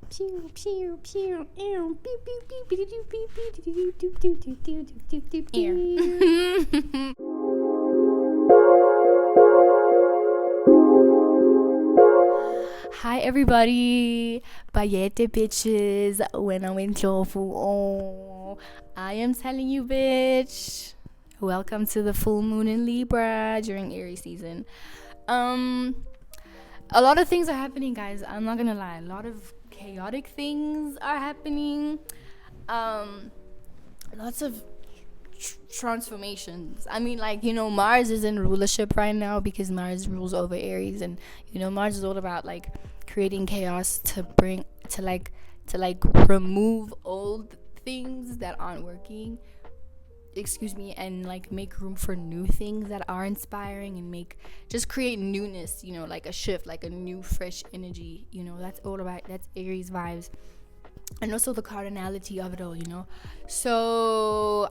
Pew pew pew ew beep beep beep beep beep beep beep beep beep beep beep beep beep beep. Hi everybody, Bayete bitches. When I'm in Jofu, oh, I am telling you, bitch. Welcome to the full moon in Libra during Aries season. A lot of things are happening, guys. I'm not gonna lie. A lot of chaotic things are happening. Lots of transformations. I mean, like, Mars is in rulership right now because Mars rules over Aries, and Mars is all about like creating chaos to remove old things that aren't working, and like make room for new things that are inspiring, and create newness, like a shift, like a new fresh energy. That's Aries vibes, and also the cardinality of it all. So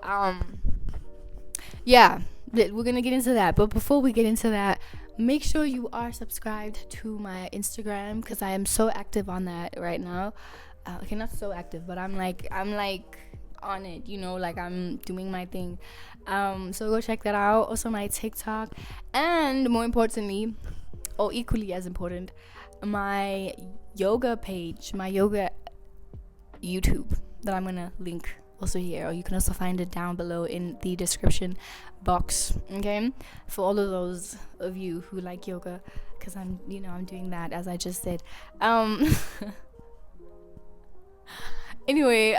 yeah, we're gonna get into that, but before we get into that, make sure you are subscribed to my Instagram, because I am so active on that right now. Okay, not so active, but I'm like on it, like I'm doing my thing. So go check that out. Also my TikTok, and more importantly, or equally as important, my yoga page, my yoga YouTube, that I'm gonna link also here, or you can also find it down below in the description box. Okay, for all of those of you who like yoga, because I'm doing that, as I just said. Anyway,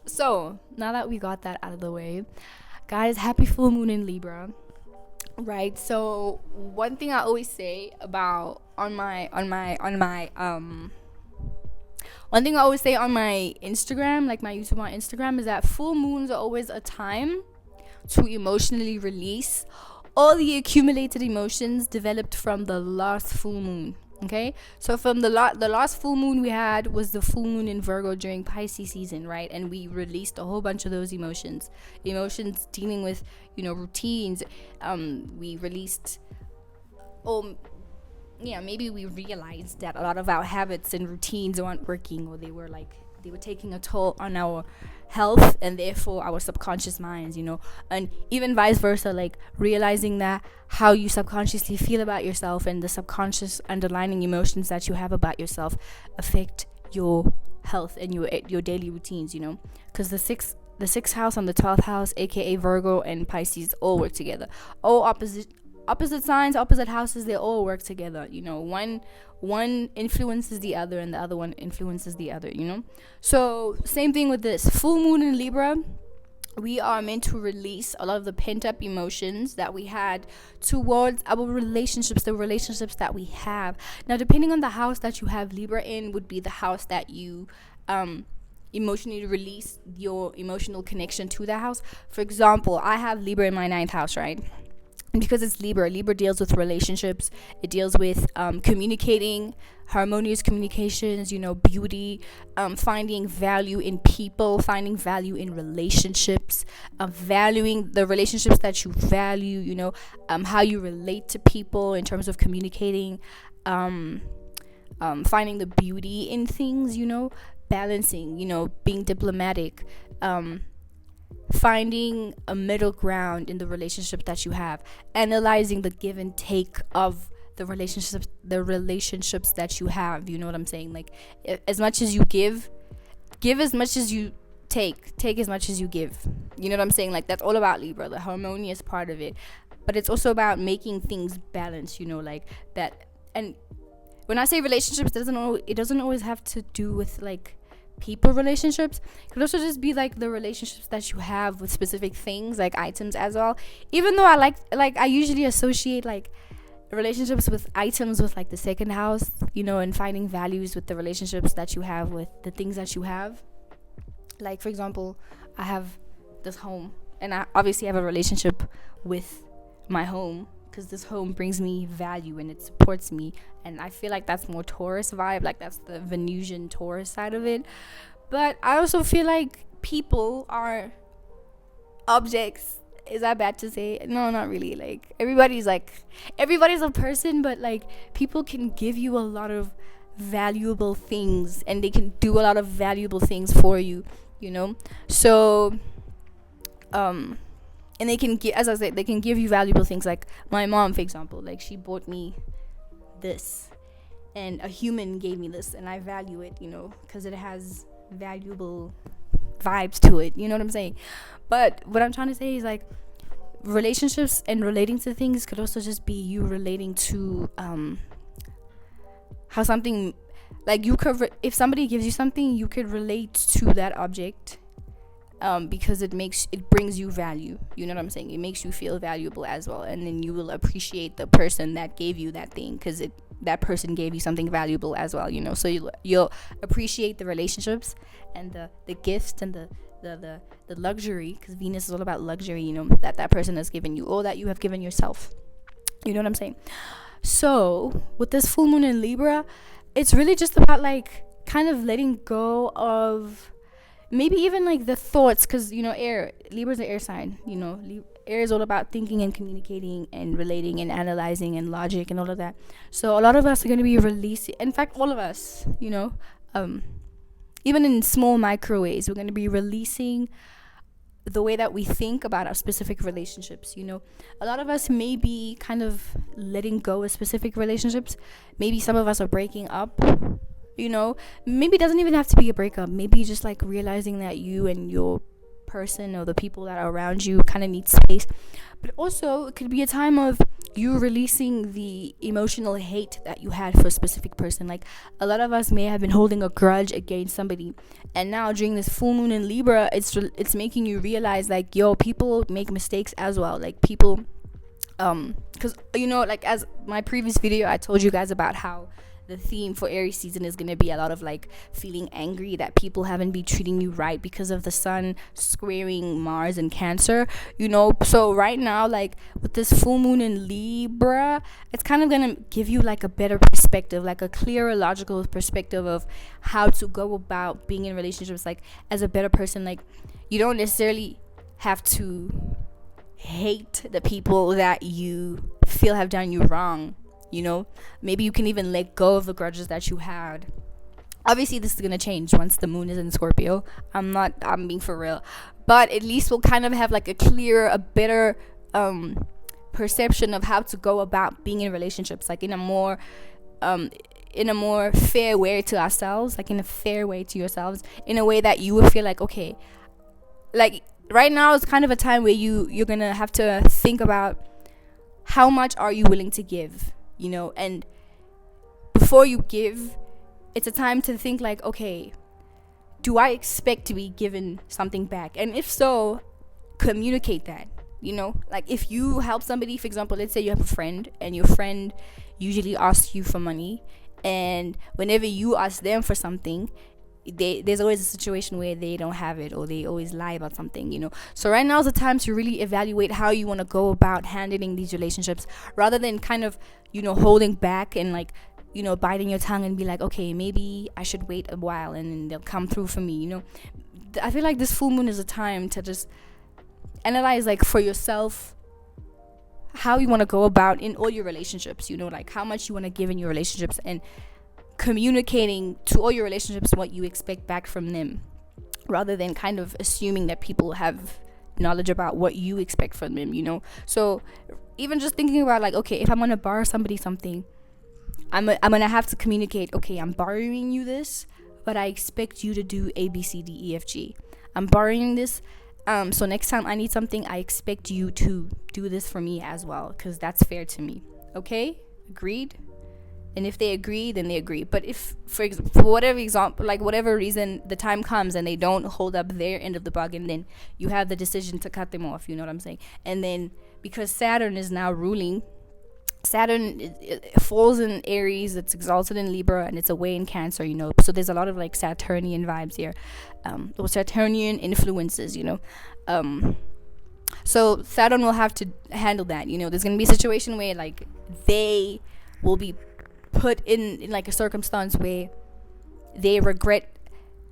so now that we got that out of the way, guys, happy full moon in Libra, right? So one thing I always say about one thing I always say on my Instagram, like my YouTube on Instagram, is that full moons are always a time to emotionally release all the accumulated emotions developed from the last full moon. Okay, so from the last full moon we had was the full moon in Virgo during Pisces season, right? And we released a whole bunch of those emotions dealing with routines. We released, maybe we realized that a lot of our habits and routines weren't working, or they were taking a toll on our health, and therefore our subconscious minds, and even vice versa, like realizing that how you subconsciously feel about yourself and the subconscious underlying emotions that you have about yourself affect your health and your daily routines, because the sixth house and the 12th house, aka Virgo and Pisces, all work together. All opposite signs, opposite houses, they all work together. One influences the other, and the other one influences the other. So same thing with this full moon in Libra. We are meant to release a lot of the pent up emotions that we had towards our relationships, the relationships that we have. Now, depending on the house that you have Libra in, would be the house that you emotionally release your emotional connection to that house. For example, I have Libra in my 9th house, right? And because it's Libra deals with relationships. It deals with communicating, harmonious communications, beauty, finding value in people, finding value in relationships, valuing the relationships that you value, how you relate to people in terms of communicating, finding the beauty in things, balancing, being diplomatic, finding a middle ground in the relationship that you have, analyzing the give and take of the relationships that you have. You know what I'm saying? Like, as much as you give as much as you take as much as you give. You know what I'm saying? Like, that's all about Libra, the harmonious part of it. But it's also about making things balanced, like that. And when I say relationships, it doesn't always have to do with like people relationships. It could also just be like the relationships that you have with specific things, like items as well. Even though I usually associate like relationships with items with like the second house, and finding values with the relationships that you have with the things that you have. Like, for example, I have this home, and I obviously have a relationship with my home, because this home brings me value and it supports me, and I feel like that's more Taurus vibe, like that's the Venusian Taurus side of it. But I also feel like people are objects. Is that bad to say? No, not really. Like, everybody's a person, but like people can give you a lot of valuable things, and they can do a lot of valuable things for you, you know. So and they can give, as I said, they can give you valuable things. Like my mom, for example, like she bought me this, and a human gave me this, and I value it, you know, because it has valuable vibes to it, you know what I'm saying. But what I'm trying to say is, like, relationships and relating to things could also just be you relating to how something, like, you could if somebody gives you something, you could relate to that object because it brings you value, you know what I'm saying. It makes you feel valuable as well, and then you will appreciate the person that gave you that thing because that person gave you something valuable as well, you know. So you'll appreciate the relationships and the gifts and the luxury, because Venus is all about luxury, you know, that person has given you, or that you have given yourself, you know what I'm saying. So with this full moon in Libra, it's really just about, like, kind of letting go of maybe even, like, the thoughts, because, you know, Libra's an air sign, you know. Air is all about thinking and communicating and relating and analyzing and logic and all of that. So a lot of us are going to be releasing, in fact, all of us, you know, even in small micro ways, we're going to be releasing the way that we think about our specific relationships, you know. A lot of us may be kind of letting go of specific relationships. Maybe some of us are breaking up, you know. Maybe it doesn't even have to be a breakup. Maybe just, like, realizing that you and your person or the people that are around you kind of need space. But also it could be a time of you releasing the emotional hate that you had for a specific person. Like, a lot of us may have been holding a grudge against somebody, and now during this full moon in Libra, it's making you realize, like, yo, people make mistakes as well. Like, people because, you know, like, as my previous video, I told you guys about how the theme for Aries season is going to be a lot of, like, feeling angry that people haven't been treating you right because of the sun squaring Mars and Cancer, you know. So right now, like, with this full moon in Libra, it's kind of going to give you, like, a better perspective, like a clearer, logical perspective of how to go about being in relationships, like, as a better person. Like, you don't necessarily have to hate the people that you feel have done you wrong, you know. Maybe you can even let go of the grudges that you had. Obviously this is going to change once the moon is in Scorpio. I'm being for real, but at least we'll kind of have, like, a better perception of how to go about being in relationships, like, in a more fair way to ourselves, like, in a fair way to yourselves, in a way that you would feel like, okay, like, right now is kind of a time where you're gonna have to think about how much are you willing to give, you know. And before you give, it's a time to think, like, okay, do I expect to be given something back? And if so, communicate that, you know. Like, if you help somebody, for example, let's say you have a friend, and your friend usually asks you for money, and whenever you ask them for something, there's always a situation where they don't have it, or they always lie about something, you know. So right now is the time to really evaluate how you want to go about handling these relationships, rather than kind of, you know, holding back and, like, you know, biting your tongue and be like, okay, maybe I should wait a while and then they'll come through for me, you know. I feel like this full moon is a time to just analyze, like, for yourself, how you want to go about in all your relationships, you know, like, how much you want to give in your relationships, and communicating to all your relationships what you expect back from them, rather than kind of assuming that people have knowledge about what you expect from them, you know. So even just thinking about, like, okay, if I'm gonna borrow somebody something, I'm gonna have to communicate, okay, I'm borrowing you this, but I expect you to do A, B, C, D, E, F, G. I'm borrowing this, so next time I need something, I expect you to do this for me as well, because that's fair to me. Okay, agreed? And if they agree, then they agree. But if, for whatever reason, the time comes and they don't hold up their end of the bargain, then you have the decision to cut them off, you know what I'm saying. And then, because Saturn is now ruling, Saturn it falls in Aries, it's exalted in Libra, and it's away in Cancer, you know. So there's a lot of, like, Saturnian vibes here, or Saturnian influences, you know. So Saturn will have to handle that, you know. There's going to be a situation where, like, they will be put in, like, a circumstance where they regret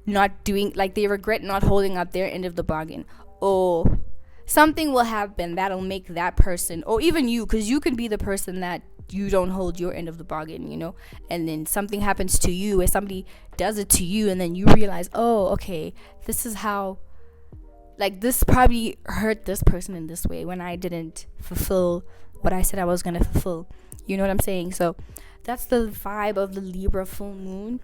not holding up their end of the bargain, or something will happen that'll make that person, or even you, because you could be the person that you don't hold your end of the bargain, and then something happens to you, or somebody does it to you, and then you realize, oh, okay, this is how, like, this probably hurt this person in this way when I didn't fulfill what I said I was going to fulfill. You know what I'm saying? So that's the vibe of the Libra full moon.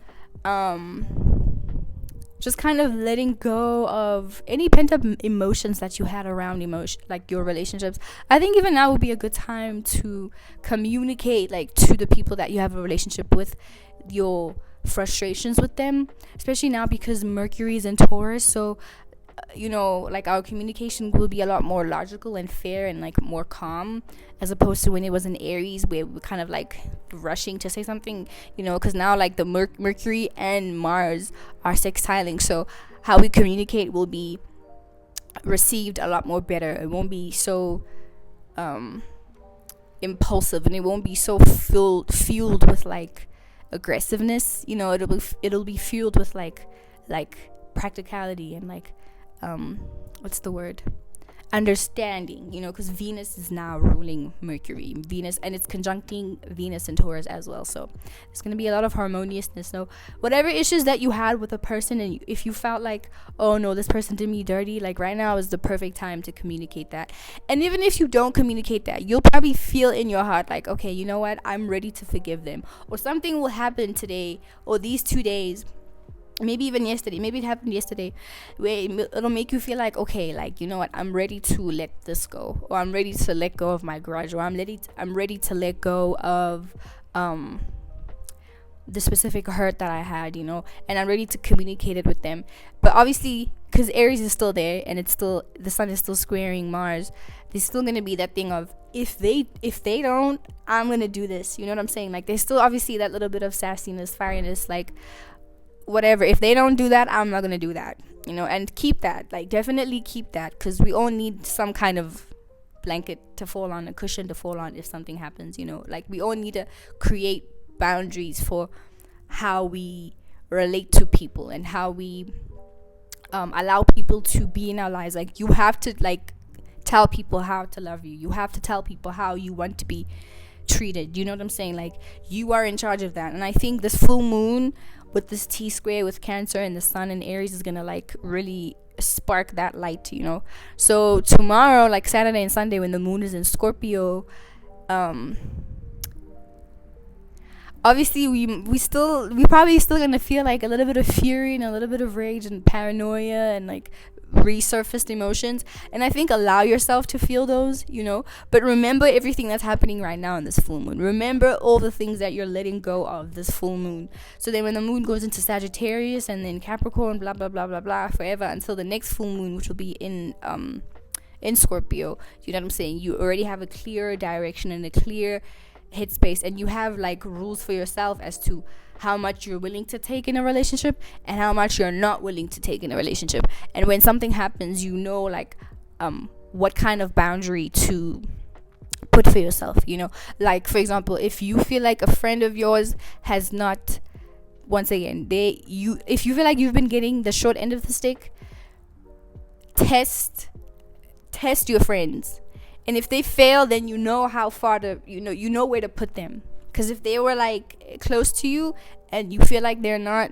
Just kind of letting go of any pent-up emotions that you had around like your relationships. I think even now would be a good time to communicate, like, to the people that you have a relationship with, your frustrations with them, especially now because Mercury is in Taurus. So like, our communication will be a lot more logical and fair and, like, more calm, as opposed to when it was in Aries, where we're kind of like rushing to say something, because now, like, the Mercury and Mars are sextiling, so how we communicate will be received a lot more better. It won't be so impulsive, and it won't be so fueled with, like, aggressiveness. It'll be fueled with like practicality and, like, what's the word, understanding, because Venus is now ruling Mercury, and it's conjuncting Venus and Taurus as well. So there's going to be a lot of harmoniousness. So whatever issues that you had with a person, and if you felt like, oh no, this person did me dirty, like, right now is the perfect time to communicate that. And even if you don't communicate that, you'll probably feel in your heart like, okay, you know what, I'm ready to forgive them, or something will happen today or these 2 days, maybe even yesterday, maybe it happened yesterday, where it'll make you feel like, okay, like, you know what, I'm ready to let this go, or I'm ready to let go of my grudge, or I'm ready to let go of the specific hurt that I had, and I'm ready to communicate it with them. But obviously, because Aries is still there, and the sun is still squaring Mars, there's still going to be that thing of, if they don't, I'm going to do this. You know what I'm saying? Like, there's still obviously that little bit of sassiness, fieriness, like, whatever, if they don't do that, I'm not gonna do that, and keep that, like, definitely keep that, because we all need some kind of blanket to fall on, a cushion to fall on if something happens, like, we all need to create boundaries for how we relate to people and how we allow people to be in our lives. Like, you have to, like, tell people how to love you. You have to tell people how you want to be treated. You know what I'm saying? Like, you are in charge of that. And I think this full moon with this T-square with Cancer and the sun in Aries is gonna, like, really spark that light, So tomorrow, like Saturday and Sunday, when the moon is in Scorpio, obviously we probably still gonna feel, like, a little bit of fury and a little bit of rage and paranoia and, like, resurfaced emotions. And I think allow yourself to feel those, but remember everything that's happening right now in this full moon. Remember all the things that you're letting go of this full moon, so then when the moon goes into Sagittarius and then Capricorn, blah blah blah blah blah, forever until the next full moon, which will be in Scorpio, you know what I'm saying, you already have a clear direction and a clear headspace, and you have, like, rules for yourself as to how much you're willing to take in a relationship and how much you're not willing to take in a relationship. And when something happens, like, what kind of boundary to put for yourself, like, for example, if you feel like a friend of yours has not, once again, if you feel like you've been getting the short end of the stick, test your friends. And if they fail, then you know how far to, you know where to put them. Because if they were, like, close to you and you feel like they're not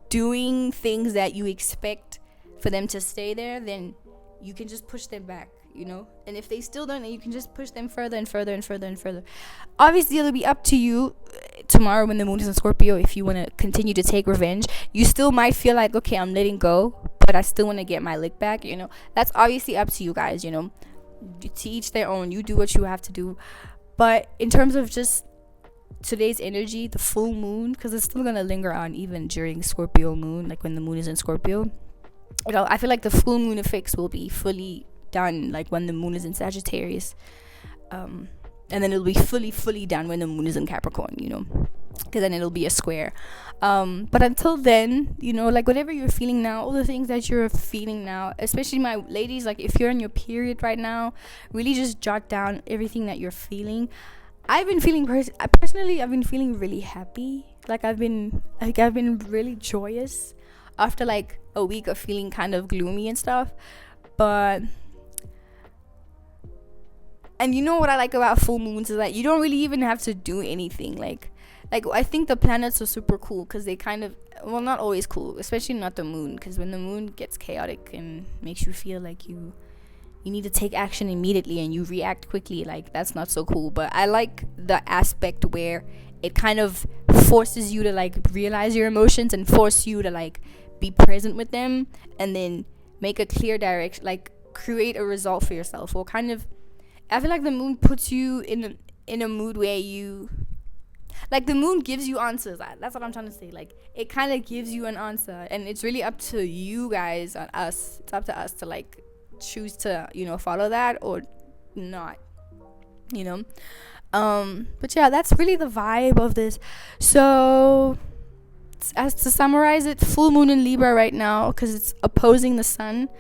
doing things that you expect for them to stay there, then you can just push them back, And if they still don't, then you can just push them further and further and further and further. Obviously, it'll be up to you tomorrow when the moon is in Scorpio. If you want to continue to take revenge, you still might feel like, okay, I'm letting go, but I still want to get my lick back, That's obviously up to you guys, To each their own. You do what you have to do. But in terms of just today's energy, the full moon, because it's still gonna linger on even during Scorpio moon, like when the moon is in Scorpio, I feel like the full moon effects will be fully done, like when the moon is in Sagittarius, and then it'll be fully done when the moon is in Capricorn, because then it'll be a square. But until then, like, whatever you're feeling now, all the things that you're feeling now, especially my ladies, like, if you're in your period right now, really just jot down everything that you're feeling. I've been feeling personally, I've been feeling really happy. Like, I've been really joyous after, like, a week of feeling kind of gloomy and stuff. But And you know what I like about full moons is that you don't really even have to do anything. Like I think the planets are super cool because they kind of, well, not always cool, especially not the moon, because when the moon gets chaotic and makes you feel like you need to take action immediately and you react quickly, like that's not so cool. But I like the aspect where it kind of forces you to like realize your emotions and force you to like be present with them, and then make a clear direction, like create a result for yourself, or kind of, I feel like the moon puts you in a mood where you, like, the moon gives you answers. That's what I'm trying to say. Like, it kind of gives you an answer, and it's really up to you guys, on us. It's up to us to like choose to, you know, follow that or not, you know. But yeah, that's really the vibe of this. So as to summarize it, full moon in Libra right now, because it's opposing the sun.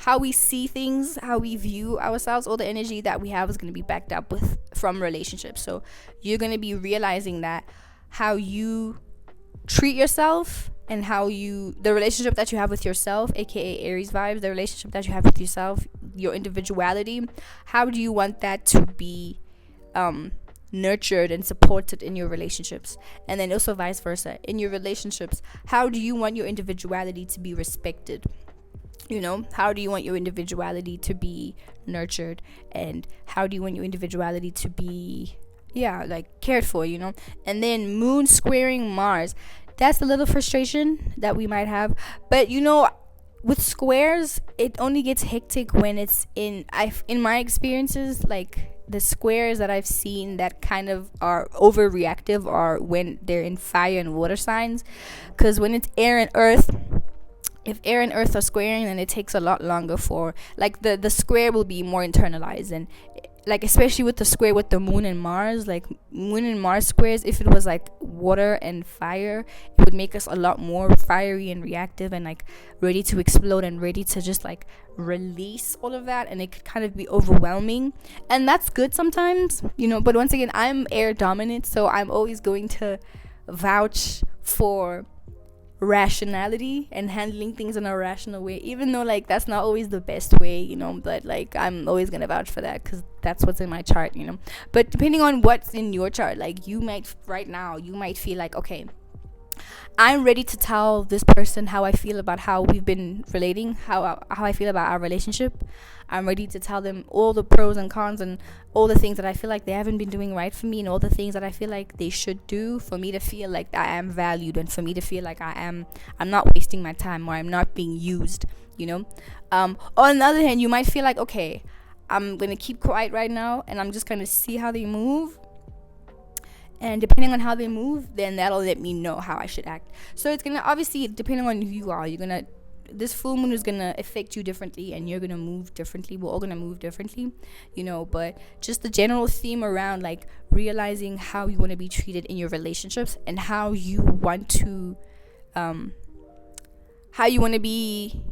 How we see things, how we view ourselves, all the energy that we have is going to be backed up with from relationships. So you're going to be realizing that how you treat yourself and how you, the relationship that you have with yourself, aka Aries vibes, the relationship that you have with yourself, your individuality, how do you want that to be nurtured and supported in your relationships? And then also vice versa, in your relationships, how do you want your individuality to be respected? You know, how do you want your individuality to be nurtured, and how do you want your individuality to be, yeah, like cared for, you know? And then moon squaring Mars, that's a little frustration that we might have. But you know, with squares, it only gets hectic when it's in my experiences, like the squares that I've seen that kind of are overreactive are when they're in fire and water signs. Because when it's air and earth, if air and earth are squaring, then it takes a lot longer for, like, the square will be more internalized. And like, especially with the square with the moon and Mars, like moon and Mars squares, if it was like water and fire, it would make us a lot more fiery and reactive and like ready to explode and ready to just like release all of that, and it could kind of be overwhelming. And that's good sometimes, you know. But once again, I'm air dominant, so I'm always going to vouch for rationality and handling things in a rational way, even though like that's not always the best way, you know. But like, I'm always gonna vouch for that because that's what's in my chart, you know. But depending on what's in your chart, like, you might right now, you might feel like, okay, I'm ready to tell this person how I feel about how we've been relating, how I feel about our relationship. I'm ready to tell them all the pros and cons and all the things that I feel like they haven't been doing right for me, and all the things that I feel like they should do for me to feel like I am valued, and for me to feel like I'm not wasting my time, or I'm not being used, you know. On the other hand, you might feel like, okay, I'm going to keep quiet right now, and I'm just going to see how they move. And depending on how they move, then that'll let me know how I should act. So it's going to, obviously, depending on who you are, this full moon is going to affect you differently, and you're going to move differently. We're all going to move differently, you know. But just the general theme around like realizing how you want to be treated in your relationships, and how you want to be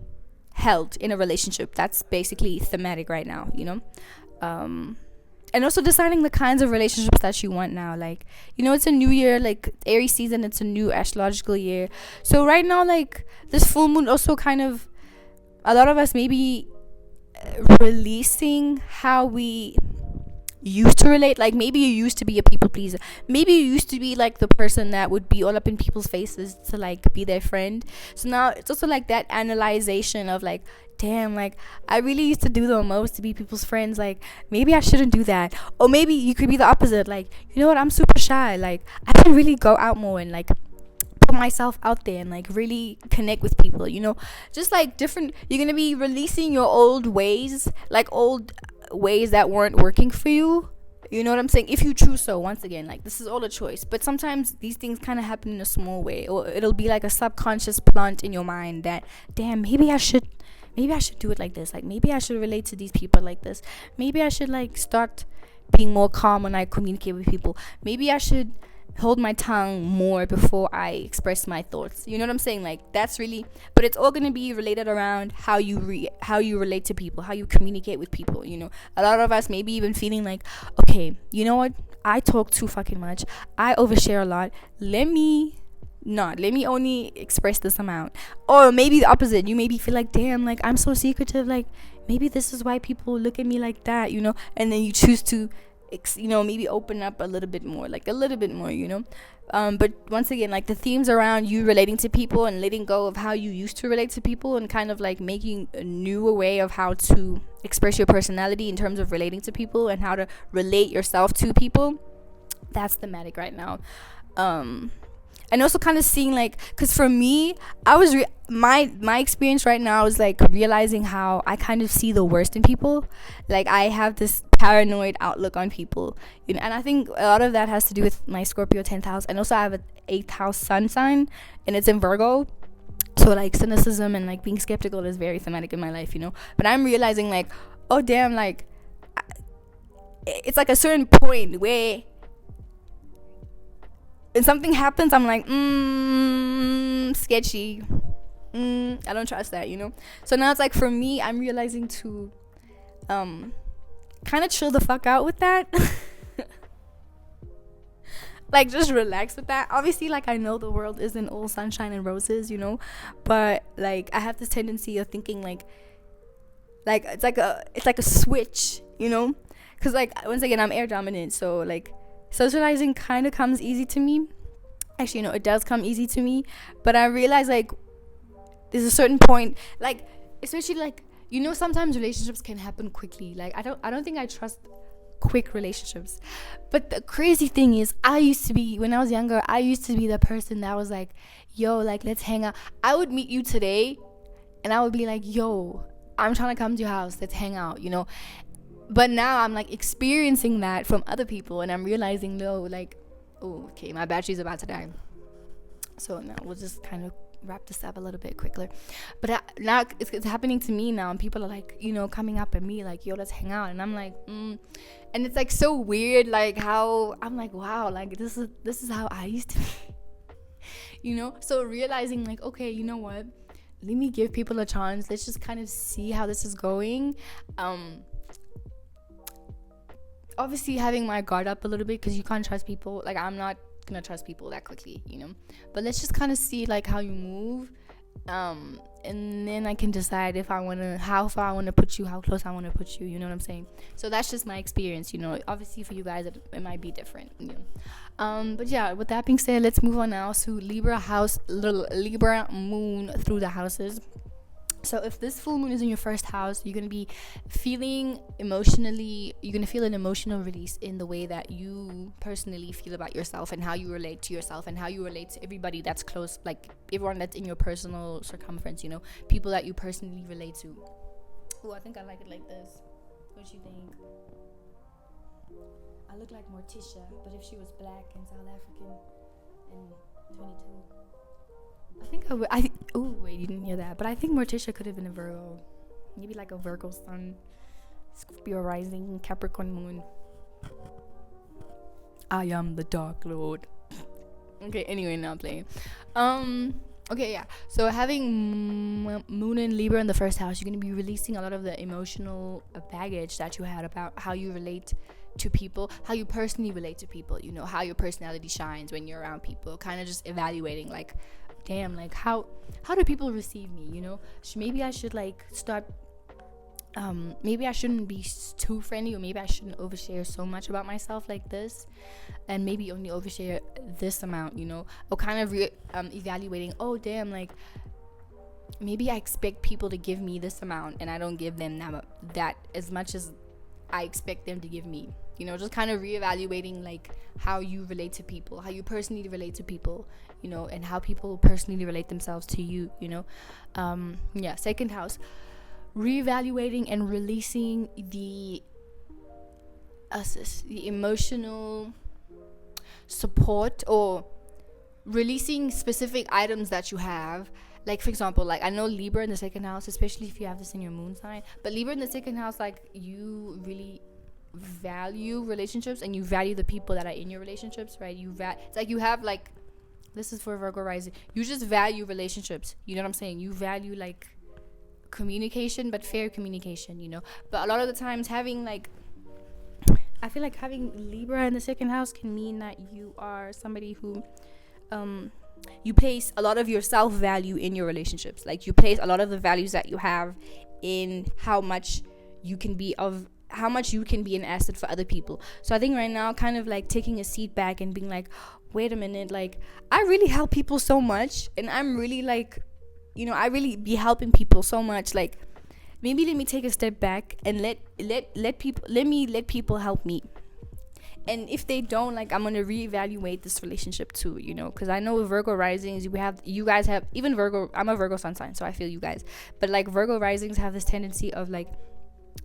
held in a relationship. That's basically thematic right now, you know. And also deciding the kinds of relationships that you want now. Like, you know, it's a new year, like Aries season, it's a new astrological year. So right now, like, this full moon also kind of, a lot of us maybe releasing how we used to relate. Like, maybe you used to be a people pleaser, maybe you used to be like the person that would be all up in people's faces to like be their friend. So now it's also like that analyzation of like, damn, like, I really used to do the most to be people's friends, like maybe I shouldn't do that. Or maybe you could be the opposite, like, you know what, I'm super shy, like I can really go out more and like put myself out there and like really connect with people, you know. Just like different, you're gonna be releasing your old ways, like old ways that weren't working for you, you know what I'm saying, if you choose. So once again, like, this is all a choice, but sometimes these things kind of happen in a small way, or it'll be like a subconscious plant in your mind that, damn, maybe I should do it like this, like maybe I should relate to these people like this, maybe I should like start being more calm when I communicate with people, maybe I should hold my tongue more before I express my thoughts, you know what I'm saying. Like, that's really, but it's all going to be related around how you relate to people, how you communicate with people, you know. A lot of us maybe even feeling like, okay, you know what, I talk too fucking much, I overshare a lot, let me not, let me only express this amount. Or maybe the opposite, you maybe feel like, damn, like I'm so secretive, like maybe this is why people look at me like that, and then you choose to maybe open up a little bit more, but once again, like the themes around you relating to people and letting go of how you used to relate to people, and kind of like making a newer way of how to express your personality in terms of relating to people and how to relate yourself to people. That's thematic right now. And also kind of seeing, like, because for me, I was my experience right now is like realizing how I kind of see the worst in people. Like I have this paranoid outlook on people, and I think a lot of that has to do with my Scorpio 10th house, and also I have an 8th house sun sign, and it's in Virgo. So like cynicism and like being skeptical is very thematic in my life, but I'm realizing like, oh damn, like it's like a certain point where when something happens, I'm like, sketchy. I don't trust that, So now it's like, for me, I'm realizing to kind of chill the fuck out with that. Like, just relax with that. Obviously, like, I know the world isn't all sunshine and roses, but like I have this tendency of thinking like it's like a switch, because like, once again, I'm air dominant, so like socializing kind of comes easy to me. Actually, it does come easy to me, but I realize like there's a certain point, like especially like, sometimes relationships can happen quickly. Like I don't think I trust quick relationships. But the crazy thing is, when I was younger, I used to be the person that was like, yo, like let's hang out. I would meet you today and I would be like, yo, I'm trying to come to your house, let's hang out, But now I'm like experiencing that from other people, and I'm realizing, no, like, oh, okay, my battery's about to die. So now we'll just kind of wrap this up a little bit quicker. But now it's happening to me now, and people are like, coming up at me like, yo, let's hang out, and I'm like, and it's like so weird, like how I'm like, wow, like this is how I used to be, So realizing like, okay, you know what? Let me give people a chance. Let's just kind of see how this is going. Obviously having my guard up a little bit, because you can't trust people. Like I'm not gonna trust people that quickly, but let's just kind of see like how you move, and then I can decide how far I want to put you, how close I want to put you, what I'm saying. So that's just my experience, obviously for you guys it might be different, but yeah, with that being said, let's move on now to Libra moon through the houses. So if this full moon is in your first house, you're going to be feeling you're going to feel an emotional release in the way that you personally feel about yourself, and how you relate to yourself, and how you relate to everybody that's close, like everyone that's in your personal circumference, people that you personally relate to. Oh, I think I like it like this. What you think? I look like Morticia, but if she was black and South African and 22. I think oh wait, you didn't hear that, but I think Morticia could have been a Virgo, maybe like a Virgo sun, Scorpio rising, Capricorn moon. I am the Dark Lord. Okay, anyway, now I'm playing. Okay, yeah. So having moon and Libra in the first house, you're gonna be releasing a lot of the emotional baggage that you had about how you relate to people, how you personally relate to people. How your personality shines when you're around people. Kind of just evaluating, like, damn, like how do people receive me, maybe I should like start maybe I shouldn't be too friendly, or maybe I shouldn't overshare so much about myself like this, and maybe only overshare this amount, or kind of evaluating, oh damn, like maybe I expect people to give me this amount and I don't give them that as much as I expect them to give me, just kind of reevaluating like how you relate to people, how you personally relate to people, and how people personally relate themselves to you, yeah. Second house, reevaluating and releasing the emotional support, or releasing specific items that you have. Like, for example, like I know Libra in the second house, especially if you have this in your moon sign, but Libra in the second house, like you really value relationships, and you value the people that are in your relationships, right? It's like you have like, this is for Virgo rising, you just value relationships, you know what I'm saying? You value like communication, but fair communication, but a lot of the times I feel like having Libra in the second house can mean that you are somebody who you place a lot of your self-value in your relationships. Like you place a lot of the values that you have in how much you can be an asset for other people. So I think right now, kind of like taking a seat back and being like, wait a minute, like I really help people so much, and I'm really like, I really be helping people so much. Like maybe let me take a step back and let people help me. And if they don't, like, I'm gonna reevaluate this relationship too, because I know with Virgo risings, you guys have, even Virgo, I'm a Virgo sun sign, so I feel you guys, but like Virgo risings have this tendency of like,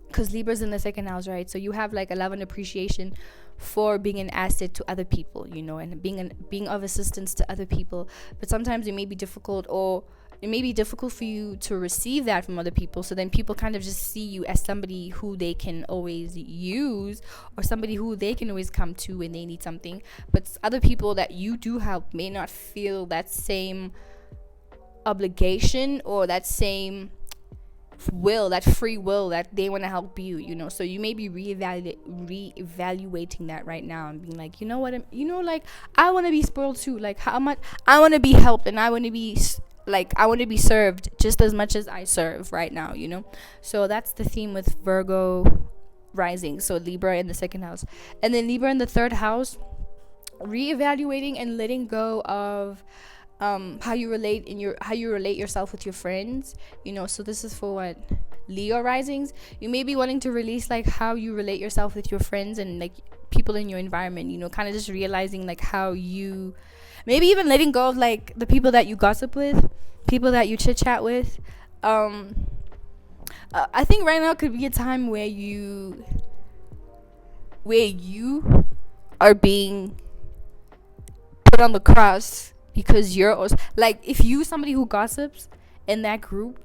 because Libra's in the second house, right? So you have like a love and appreciation for being an asset to other people, and being of assistance to other people. But sometimes it may be difficult, or it may be difficult for you to receive that from other people. So then people kind of just see you as somebody who they can always use, or somebody who they can always come to when they need something. But other people that you do help may not feel that same obligation, or that same free will that they want to help you, so you may be reevaluating that right now and being like, like I want to be spoiled too, like how much I want to be helped, and I want to be served just as much as I serve right now, so that's the theme with Virgo rising. So Libra in the second house, and then Libra in the third house, reevaluating and letting go of how you relate yourself with your friends, so this is for what Leo risings. You may be wanting to release like how you relate yourself with your friends and like people in your environment, kind of just realizing like how you maybe even letting go of like the people that you gossip with, people that you chit chat with. I think right now could be a time where you are being put on the cross, because you're also, like, if you somebody who gossips in that group,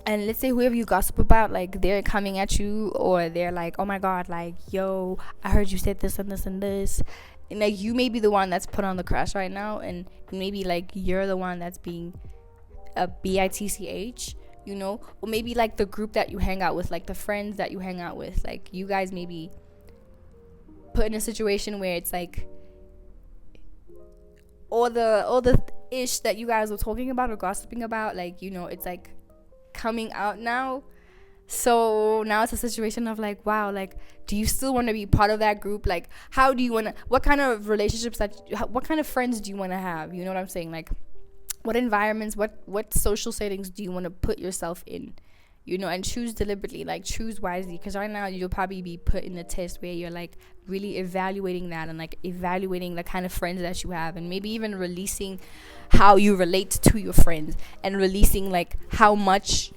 and let's say whoever you gossip about, like they're coming at you, or they're like, oh my god, like, yo, I heard you said this and this and this, and like you may be the one that's put on the cross right now, and maybe like you're the one that's being a bitch, or maybe like the group that you hang out with, like the friends that you hang out with, like you guys may be put in a situation where it's like all the ish that you guys were talking about or gossiping about, like, it's like coming out now. So now it's a situation of like, wow, like, do you still want to be part of that group? Like, how do you want to, what kind of relationships what kind of friends do you want to have? You know what I'm saying? Like, what environments, what social settings do you want to put yourself in? And choose deliberately, like choose wisely, because right now you'll probably be put in a test where you're like really evaluating that, and like evaluating the kind of friends that you have, and maybe even releasing how you relate to your friends, and releasing like how much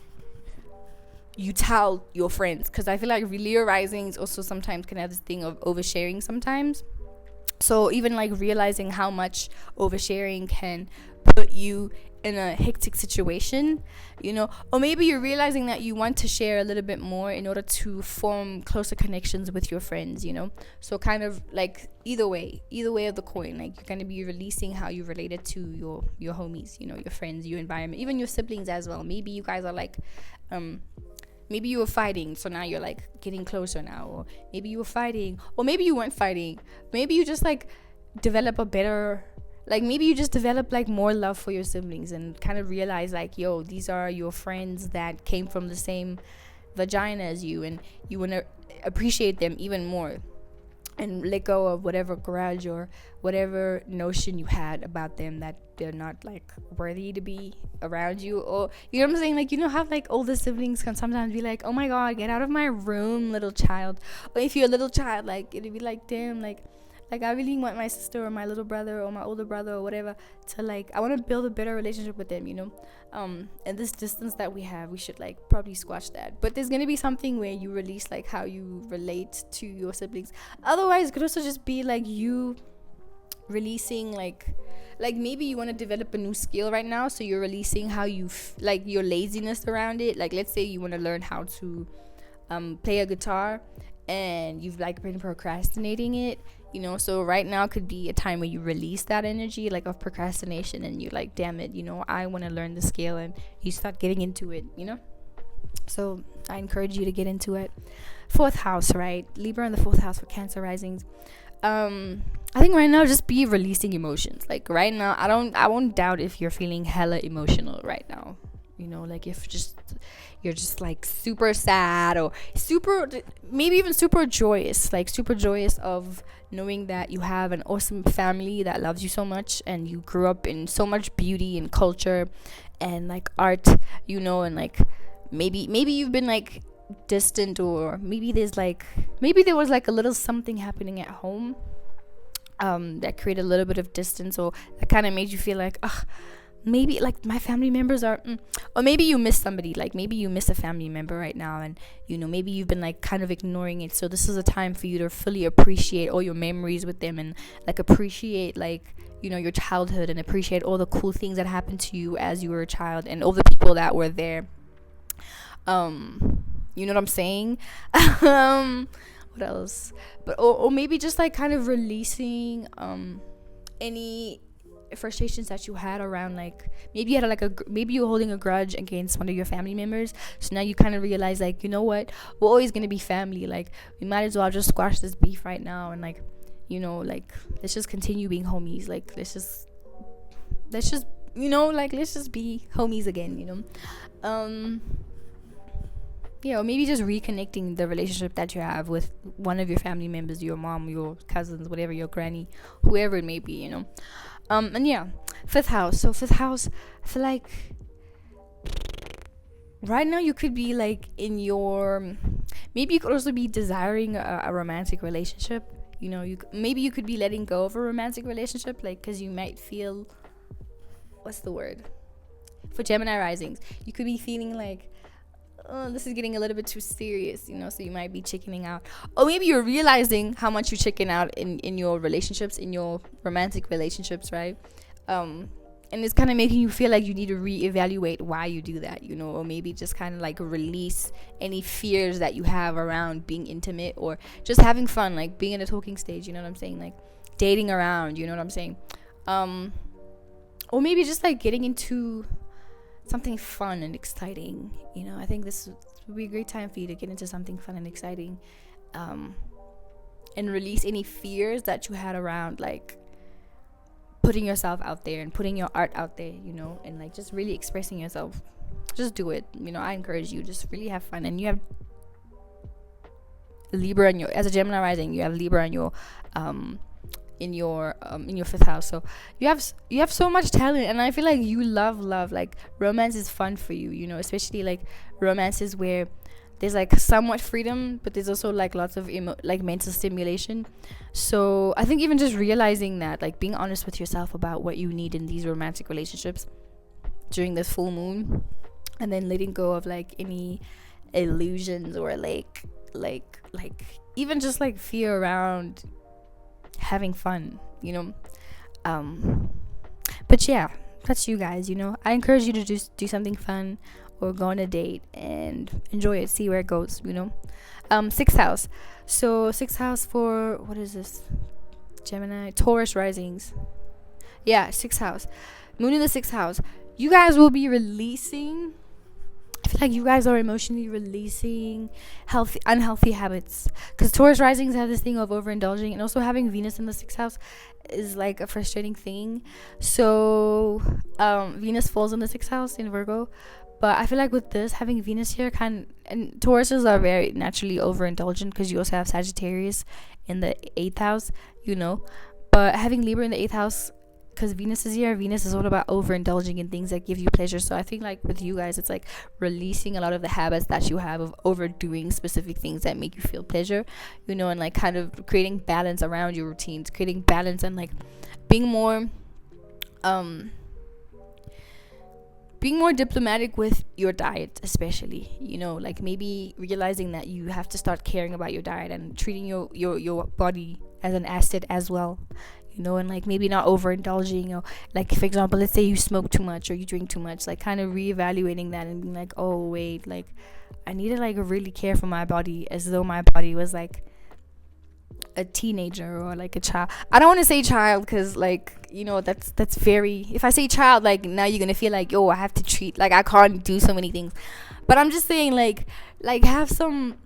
you tell your friends, because I feel like Leo risings also sometimes can have this thing of oversharing sometimes. So even like realizing how much oversharing can put you in a hectic situation, or maybe you're realizing that you want to share a little bit more in order to form closer connections with your friends, so kind of like either way of the coin, like you're going to be releasing how you related to your homies, your friends, your environment, even your siblings as well. Maybe you guys are like maybe you were fighting, so now you're like getting closer now, or maybe you were fighting, or maybe you weren't fighting, maybe you just like develop like more love for your siblings, and kind of realize like, yo, these are your friends that came from the same vagina as you, and you want to appreciate them even more, and let go of whatever grudge or whatever notion you had about them, that they're not like worthy to be around you. Or you know what I'm saying, like, how like older siblings can sometimes be like, oh my god, get out of my room, little child. Or if you're a little child, like it'd be like, damn, like I really want my sister or my little brother or my older brother or whatever to like, I want to build a better relationship with them, and this distance that we have, we should like probably squash that. But there's gonna be something where you release like how you relate to your siblings. Otherwise, it could also just be like you releasing like maybe you want to develop a new skill right now, so you're releasing how you like your laziness around it. Like, let's say you want to learn how to play a guitar, and you've like been procrastinating it, so right now could be a time where you release that energy like of procrastination, and you're like, damn it, I want to learn the skill, and you start getting into it, so I encourage you to get into it. Fourth house, right? Libra in the fourth house for Cancer risings. I think right now just be releasing emotions. Like right now, I won't doubt if you're feeling hella emotional right now. Like if you're just like super sad or super, maybe even super joyous, like super joyous of knowing that you have an awesome family that loves you so much, and you grew up in so much beauty and culture and like art, and like maybe you've been like distant, or maybe there was like a little something happening at home that created a little bit of distance, or that kind of made you feel like, ugh, maybe like my family members are or maybe you miss somebody, like maybe you miss a family member right now, and maybe you've been like kind of ignoring it. So this is a time for you to fully appreciate all your memories with them, and like appreciate like your childhood, and appreciate all the cool things that happened to you as you were a child, and all the people that were there. You know what I'm saying? What else? But or maybe just like kind of releasing any frustrations that you had around, like maybe you had like maybe you're holding a grudge against one of your family members. So now you kind of realize, like, you know what, we're always gonna be family. Like we might as well just squash this beef right now, and like like let's just continue being homies. Like let's just like let's just be homies again. Or maybe just reconnecting the relationship that you have with one of your family members, your mom, your cousins, whatever, your granny, whoever it may be. And yeah, fifth house. So fifth house, I feel like right now you could be like maybe you could also be desiring a romantic relationship. Maybe you could be letting go of a romantic relationship, like, because you might feel, what's the word for Gemini risings, you could be feeling like, oh, this is getting a little bit too serious, so you might be chickening out. Or maybe you're realizing how much you chicken out in your relationships, in your romantic relationships, right? And it's kind of making you feel like you need to reevaluate why you do that, or maybe just kind of like release any fears that you have around being intimate, or just having fun, like being in a talking stage, you know what I'm saying? Like dating around, you know what I'm saying? Or maybe just like getting into something fun and exciting. I think this would be a great time for you to get into something fun and exciting, and release any fears that you had around like putting yourself out there and putting your art out there, and like just really expressing yourself. Just do it. I encourage you, just really have fun. And you have Libra in as a Gemini rising, you have Libra in your fifth house. So you have so much talent, and I feel like you love, like romance is fun for you, especially like romances where there's like somewhat freedom, but there's also like lots of like mental stimulation. So I think even just realizing that, like being honest with yourself about what you need in these romantic relationships during this full moon, and then letting go of like any illusions, or like even just like fear around having fun. But yeah, that's you guys. I encourage you to just do something fun, or go on a date and enjoy it, see where it goes. Sixth house. So sixth house for, what is this, Gemini, Taurus risings. Yeah, sixth house, moon in the sixth house. You guys will be releasing, I feel like you guys are emotionally releasing unhealthy habits, because Taurus risings have this thing of overindulging, and also having Venus in the sixth house is like a frustrating thing. So Venus falls in the sixth house in Virgo, but I feel like with this, having Venus here, and Tauruses are very naturally overindulgent, because you also have Sagittarius in the 8th house, but having Libra in the 8th house, because Venus is here, Venus is all about overindulging in things that give you pleasure. So I think like with you guys, it's like releasing a lot of the habits that you have of overdoing specific things that make you feel pleasure, and like kind of creating balance around your routines, creating balance, and like being more diplomatic with your diet, especially, like maybe realizing that you have to start caring about your diet and treating your body as an asset as well, and like maybe not overindulging, like for example, let's say you smoke too much or you drink too much, like kind of reevaluating that and being like, oh wait, like I need to like really care for my body, as though my body was like a teenager or like a child. I don't want to say child, because like that's very, if I say child, like now you're gonna feel like, yo, I have to treat, like I can't do so many things. But I'm just saying like have some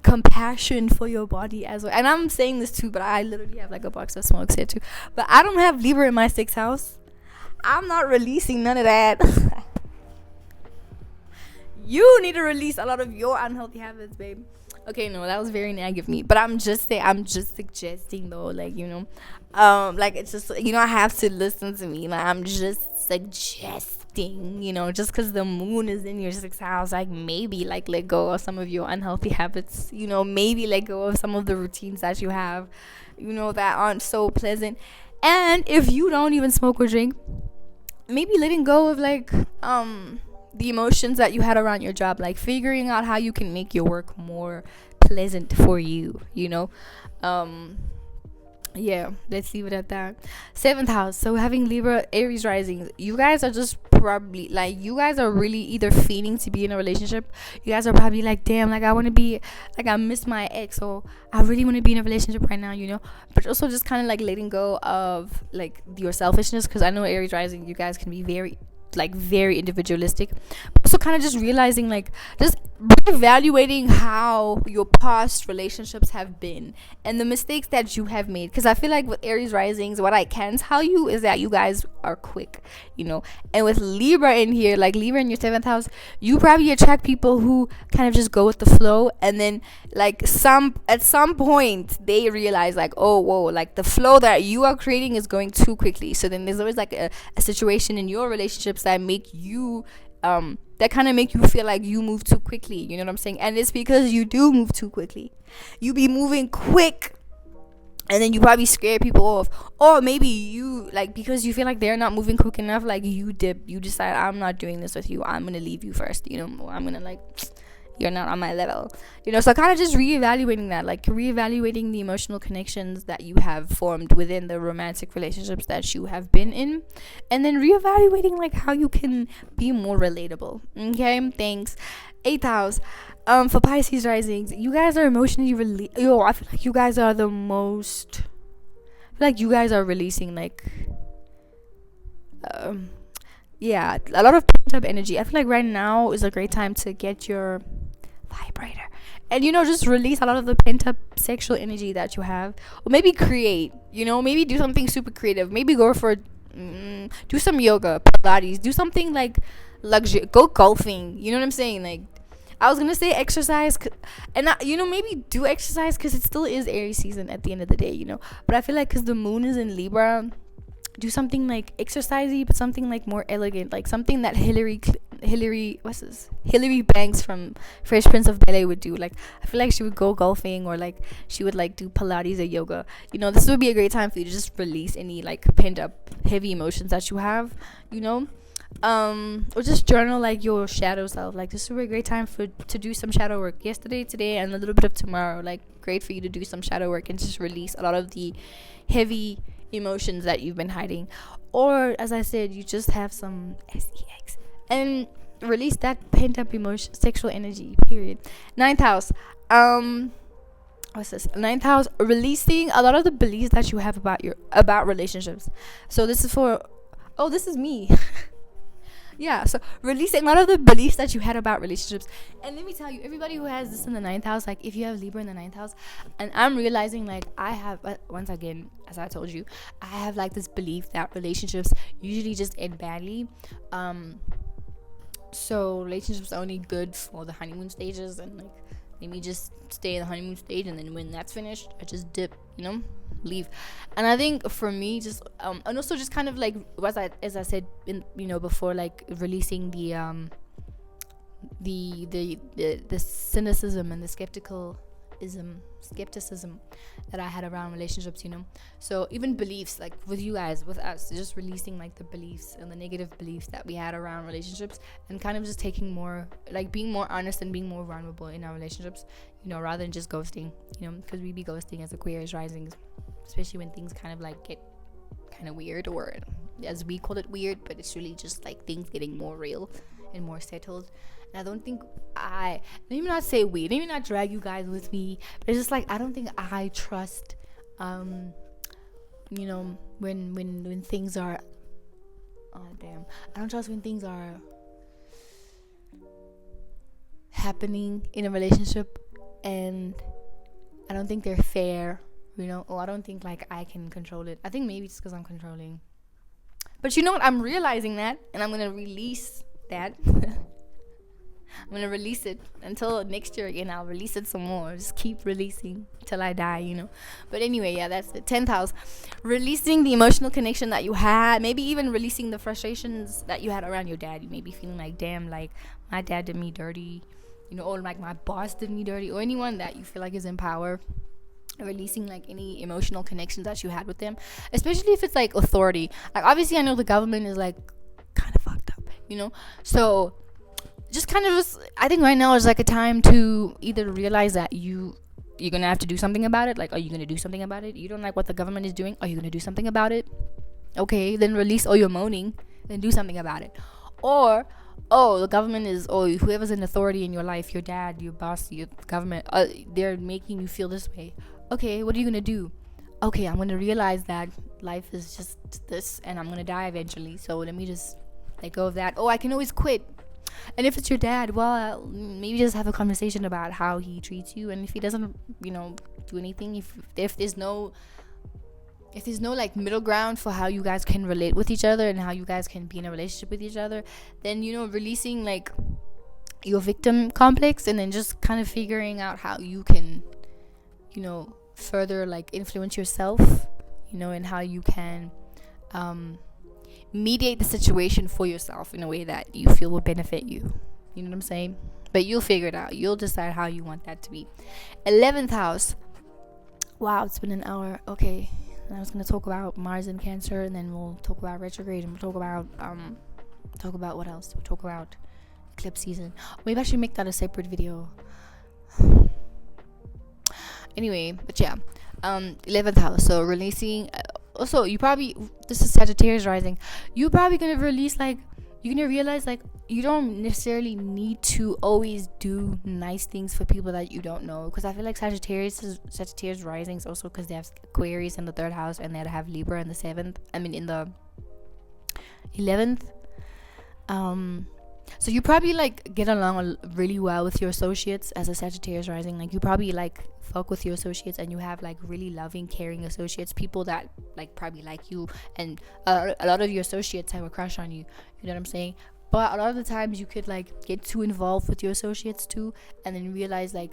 compassion for your body as well. And I'm saying this too, but I literally have like a box of smokes here too. But I don't have Libra in my 6th house. I'm not releasing none of that. You need to release a lot of your unhealthy habits, babe. Okay, no, that was very negative me. But I'm just suggesting though, like, like, it's just, I have to listen to me. Like, I'm just suggesting, just because the moon is in your 6th house, like, maybe like let go of some of your unhealthy habits. Maybe let go of some of the routines that you have, that aren't so pleasant. And if you don't even smoke or drink, maybe letting go of like the emotions that you had around your job, like figuring out how you can make your work more pleasant for you. Yeah, let's leave it at that. 7th house, so having Libra, Aries rising, you guys are just probably like, you guys are really either feigning to be in a relationship. You guys are probably like, damn, like I want to be, like I miss my ex, or I really want to be in a relationship right now, but also just kind of like letting go of like your selfishness, because I know Aries rising, you guys can be very individualistic, but also kind of just realizing, like, just evaluating how your past relationships have been and the mistakes that you have made. Because I feel like with Aries risings, what I can tell you is that you guys are quick, and with Libra in here, like Libra in your 7th house, you probably attract people who kind of just go with the flow, and then like at some point they realize like, oh whoa, like the flow that you are creating is going too quickly. So then there's always like a situation in your relationships that make you that kind of make you feel like you move too quickly, you know what I'm saying? And it's because you do move too quickly. You be moving quick, and then you probably scare people off, or maybe you, like, because you feel like they're not moving quick enough, like you decide, I'm not doing this with you, I'm gonna leave you first, I'm gonna, like, you're not on my level, so kind of just reevaluating that, like reevaluating the emotional connections that you have formed within the romantic relationships that you have been in, and then reevaluating like how you can be more relatable. Okay, thanks. 8th house, for Pisces risings, you guys are emotionally I feel like you guys are the most, I feel like you guys are releasing like yeah, a lot of pent up energy. I feel like right now is a great time to get your vibrator and just release a lot of the pent up sexual energy that you have, or maybe create, maybe do something super creative, maybe go for do some yoga, Pilates, do something like luxury, go golfing, you know what I'm saying? Like, I was gonna say exercise, and maybe do exercise because it still is Aries season at the end of the day, but I feel like because the moon is in Libra, do something like exercisey, but something like more elegant, like something that Hillary Banks from Fresh Prince of Bel-Air would do. Like, I feel like she would go golfing, or like she would like do Pilates or yoga. This would be a great time for you to just release any like pent up heavy emotions that you have, or just journal like your shadow self. Like, this would be a great time to do some shadow work. Yesterday, today, and a little bit of tomorrow. Like, great for you to do some shadow work and just release a lot of the heavy emotions that you've been hiding, or as I said, you just have some sex and release that pent up emotion, sexual energy, period. 9th house, what's this? 9th house, releasing a lot of the beliefs that you have about relationships. So this is this is me. Yeah, so releasing a lot of the beliefs that you had about relationships. And let me tell you, everybody who has this in the 9th house, like if you have Libra in the 9th house, and I'm realizing like I have, once again, as I told you, I have like this belief that relationships usually just end badly. So relationships are only good for the honeymoon stages, and like let me just stay in the honeymoon stage, and then when that's finished, I just dip, leave. And I think for me, just and also just kind of like as I said in before, like releasing the cynicism and the skepticism that I had around relationships, so even beliefs, like with you guys, with us, just releasing like the beliefs and the negative beliefs that we had around relationships, and kind of just taking more, like being more honest and being more vulnerable in our relationships, rather than just ghosting, because we be ghosting as Aquarius risings, especially when things kind of like get kind of weird, or as we call it weird, but it's really just like things getting more real and more settled. And I don't think let me not say weird, let me not drag you guys with me, but it's just like I don't think I trust when things are I don't trust when things are happening in a relationship and I don't think they're fair, or I don't think like I can control it. I think maybe it's because I'm controlling. But you know what? I'm realizing that, and I'm gonna release that. I'm gonna release it until next year again. I'll release it some more. Just keep releasing till I die. But anyway, yeah, that's it. 10th house, releasing the emotional connection that you had. Maybe even releasing the frustrations that you had around your dad. You may be feeling like, damn, like my dad did me dirty, or like my boss did me dirty, or anyone that you feel like is in power. Releasing like any emotional connections that you had with them, especially if it's like authority. Like obviously I know the government is like kind of fucked up, so just kind of I think right now is like a time to either realize that you're gonna have to do something about it. Like, are you gonna do something about it? You don't like what the government is doing, are you gonna do something about it? Okay, then release all your moaning, then do something about it. Or the government is, whoever's in authority in your life, your dad, your boss, your government, they're making you feel this way. Okay, what are you gonna do? Okay, I'm gonna realize that life is just this, and I'm gonna die eventually, so let me just let go of that. I can always quit. And if it's your dad, well, maybe just have a conversation about how he treats you, and if he doesn't do anything, if there's no like middle ground for how you guys can relate with each other and how you guys can be in a relationship with each other, then releasing like your victim complex, and then just kind of figuring out how you can further like influence yourself, and how you can mediate the situation for yourself in a way that you feel will benefit you. You know what I'm saying? But you'll figure it out. You'll decide how you want that to be. 11th house. Wow, it's been an hour. Okay, I was gonna talk about Mars in Cancer, and then we'll talk about retrograde, and we'll talk about what else? We'll talk about eclipse season. Maybe I should make that a separate video. Anyway, but yeah, 11th house. So releasing. Also, this is Sagittarius rising. You're probably gonna release like, you're gonna realize like you don't necessarily need to always do nice things for people that you don't know, because I feel like Sagittarius rising is also because they have Aquarius in the 3rd house, and they have Libra in the 7th. In the 11th. So you probably like get along really well with your associates as a Sagittarius rising. Like you probably like fuck with your associates, and you have like really loving, caring associates, people that like probably like you, and a lot of your associates have a crush on you. You know what I'm saying? But a lot of the times you could like get too involved with your associates too, and then realize like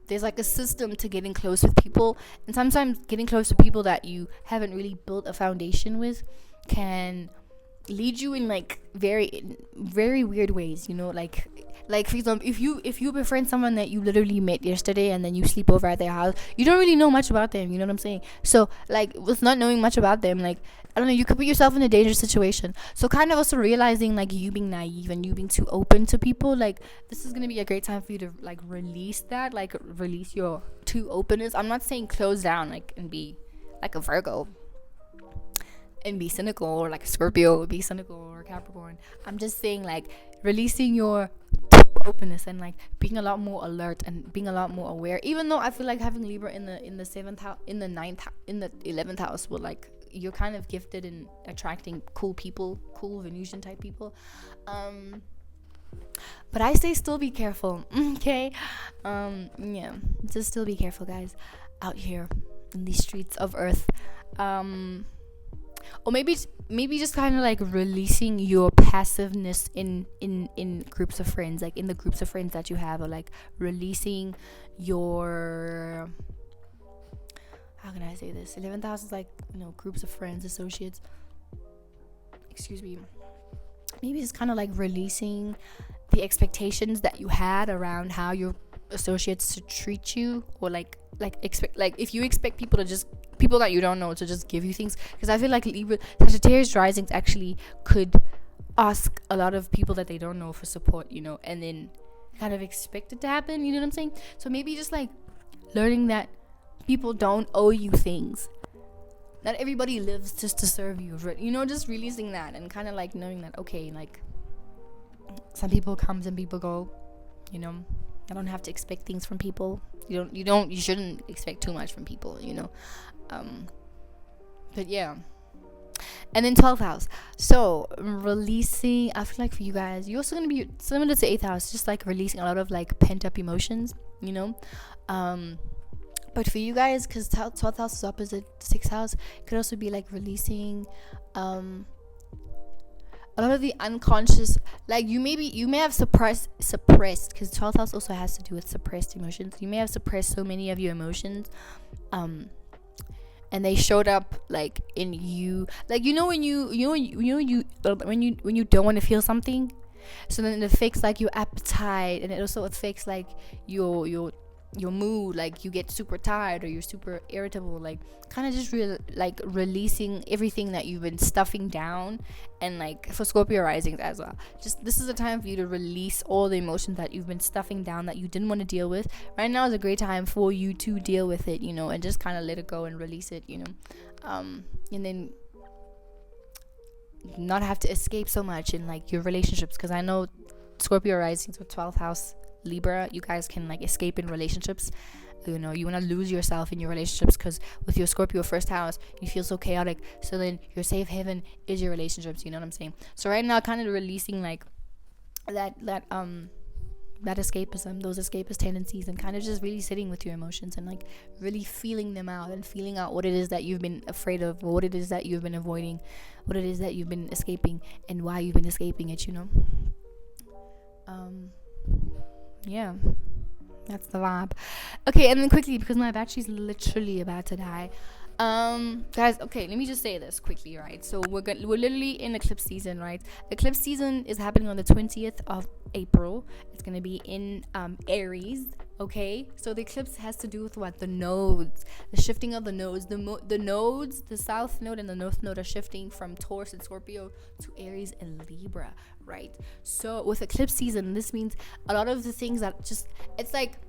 there's like a system to getting close with people, and sometimes getting close to people that you haven't really built a foundation with can lead you in like very, very weird ways, like for example, if you befriend someone that you literally met yesterday, and then you sleep over at their house, you don't really know much about them. You know what I'm saying? So like with not knowing much about them, like I don't know, you could put yourself in a dangerous situation. So kind of also realizing like you being naive and you being too open to people, like this is gonna be a great time for you to like release that, like release your too openness. I'm not saying close down like and be like a Virgo and be cynical, or like a Scorpio, be cynical, or Capricorn. I'm just saying like releasing your openness and like being a lot more alert and being a lot more aware. Even though I feel like having Libra in the 7th house, in the 9th, in the 11th house, will like you're kind of gifted in attracting cool people, cool Venusian type people. But I say still be careful, okay? Yeah, just still be careful, guys, out here in these streets of Earth. Or maybe just kind of like releasing your passiveness in groups of friends, like in the groups of friends that you have, or like releasing your, how can I say this, 11th house is like, groups of friends, associates, excuse me. Maybe it's kind of like releasing the expectations that you had around how your associates to treat you, or like expect, like if you expect people that you don't know to just give you things, because I feel like Sagittarius risings actually could ask a lot of people that they don't know for support, and then kind of expect it to happen. You know what I'm saying? So maybe just like learning that people don't owe you things. Not everybody lives just to serve you, just releasing that, and kind of like knowing that, okay, like some people comes and people go, I don't have to expect things from people. You shouldn't expect too much from people, but yeah. And then 12th house. So releasing, I feel like for you guys, you're also gonna be similar to 8th house, just like releasing a lot of like pent up emotions, you know. But for you guys, because 12th house is opposite 6th house, it could also be like releasing a lot of the unconscious, like you may have suppressed, because 12th house also has to do with suppressed emotions. You may have suppressed so many of your emotions, and they showed up like in you, like when you don't want to feel something, so then it affects like your appetite, and it also affects like your mood, like you get super tired or you're super irritable, like kind of just releasing everything that you've been stuffing down. And like for Scorpio risings as well, just this is a time for you to release all the emotions that you've been stuffing down that you didn't want to deal with. Right now is a great time for you to deal with it, and just kind of let it go and release it, and then not have to escape so much in like your relationships, because I know Scorpio risings with 12th house Libra, you guys can like escape in relationships. You want to lose yourself in your relationships, because with your Scorpio first house, you feel so chaotic. So then your safe haven is your relationships. You know what I'm saying? So right now, kind of releasing like that escapism, those escapist tendencies, and kind of just really sitting with your emotions and like really feeling them out and feeling out what it is that you've been afraid of, or what it is that you've been avoiding, what it is that you've been escaping, and why you've been escaping it. Yeah, that's the vibe. Okay, and then quickly, because my battery's literally about to die, guys, okay, let me just say this quickly, right? So we're literally in eclipse season, right? Eclipse season is happening on the 20th of April. It's gonna be in Aries. Okay, so the eclipse has to do with what? The nodes, the shifting of the nodes. The nodes, the south node and the north node are shifting from Taurus and Scorpio to Aries and Libra, right? So with eclipse season, this means a lot of the things that just, it's like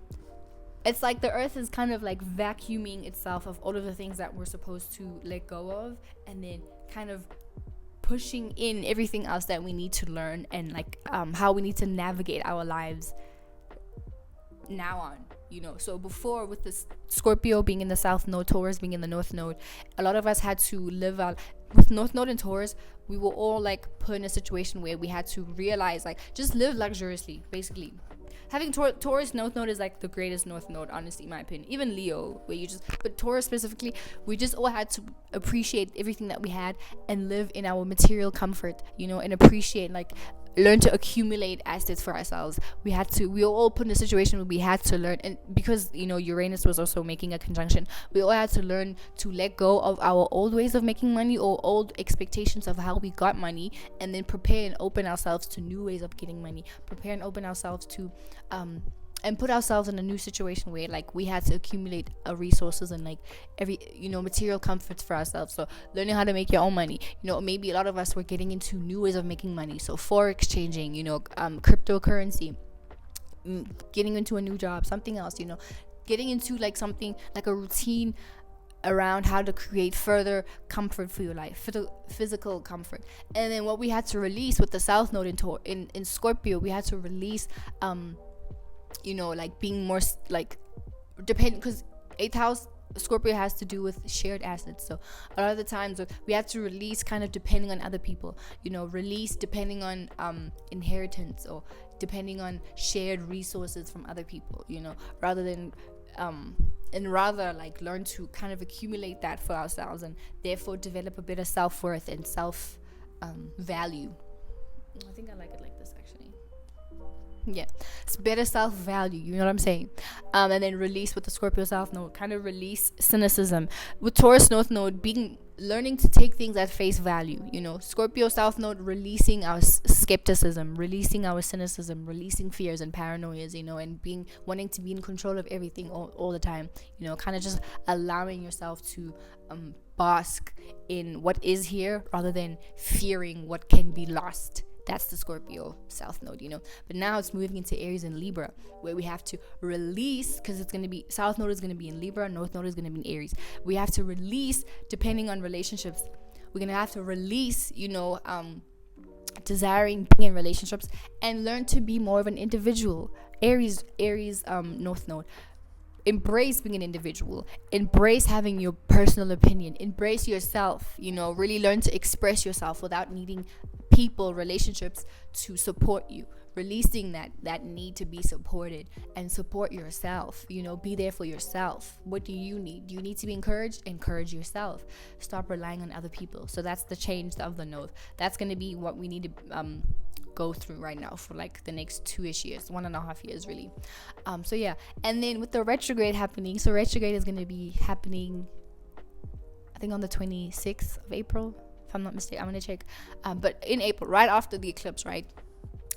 the earth is kind of like vacuuming itself of all of the things that we're supposed to let go of, and then kind of pushing in everything else that we need to learn, and like how we need to navigate our lives now on. So before, with this Scorpio being in the south node, Taurus being in the north node, a lot of us had to live out with north node and Taurus. We were all like put in a situation where we had to realize, like, just live luxuriously, basically. Having Taurus north node is like the greatest north node, honestly, in my opinion. Even Leo, but Taurus specifically, we just all had to appreciate everything that we had and live in our material comfort, and appreciate, like, learn to accumulate assets for ourselves. We were all put in a situation where we had to learn, and because Uranus was also making a conjunction, we all had to learn to let go of our old ways of making money, or old expectations of how we got money, and then prepare and open ourselves to new ways of getting money, prepare and open ourselves to and put ourselves in a new situation where, like, we had to accumulate resources and, like, every material comforts for ourselves. So learning how to make your own money, maybe a lot of us were getting into new ways of making money, so forex changing, cryptocurrency, getting into a new job, something else, getting into like something like a routine around how to create further comfort for your life, physical comfort. And then what we had to release with the south node in Scorpio, we had to release like being more like dependent, because 8th house Scorpio has to do with shared assets. So a lot of the times we have to release kind of depending on other people, release depending on inheritance, or depending on shared resources from other people, rather than like learn to kind of accumulate that for ourselves, and therefore develop a better self-worth and self value. I think I like it like this, actually. Yeah, it's better self-value, you know what I'm saying? And then release with the Scorpio south node, kind of release cynicism. With Taurus north node, learning to take things at face value, Scorpio south node, releasing our skepticism, releasing our cynicism, releasing fears and paranoias, and wanting to be in control of everything all the time, kind of just allowing yourself to bask in what is here, rather than fearing what can be lost. That's the Scorpio south node, But now it's moving into Aries and Libra, where we have to release, because it's going to be, south node is going to be in Libra, north node is going to be in Aries. We have to release, depending on relationships. We're going to have to release, desiring being in relationships, and learn to be more of an individual. Aries north node. embrace being an individual, embrace having your personal opinion, embrace yourself, really learn to express yourself without needing people, relationships to support you, releasing that need to be supported, and support yourself. Be there for yourself. What do you need? Do you need to be encouraged? Encourage yourself. Stop relying on other people. So that's the change of the note. That's going to be what we need to go through right now for like the next 2-ish years, 1.5 years really. So yeah, and then with the retrograde happening, so retrograde is going to be happening I think on the 26th of April, if I'm not mistaken. I'm going to check, but in April, right after the eclipse, right?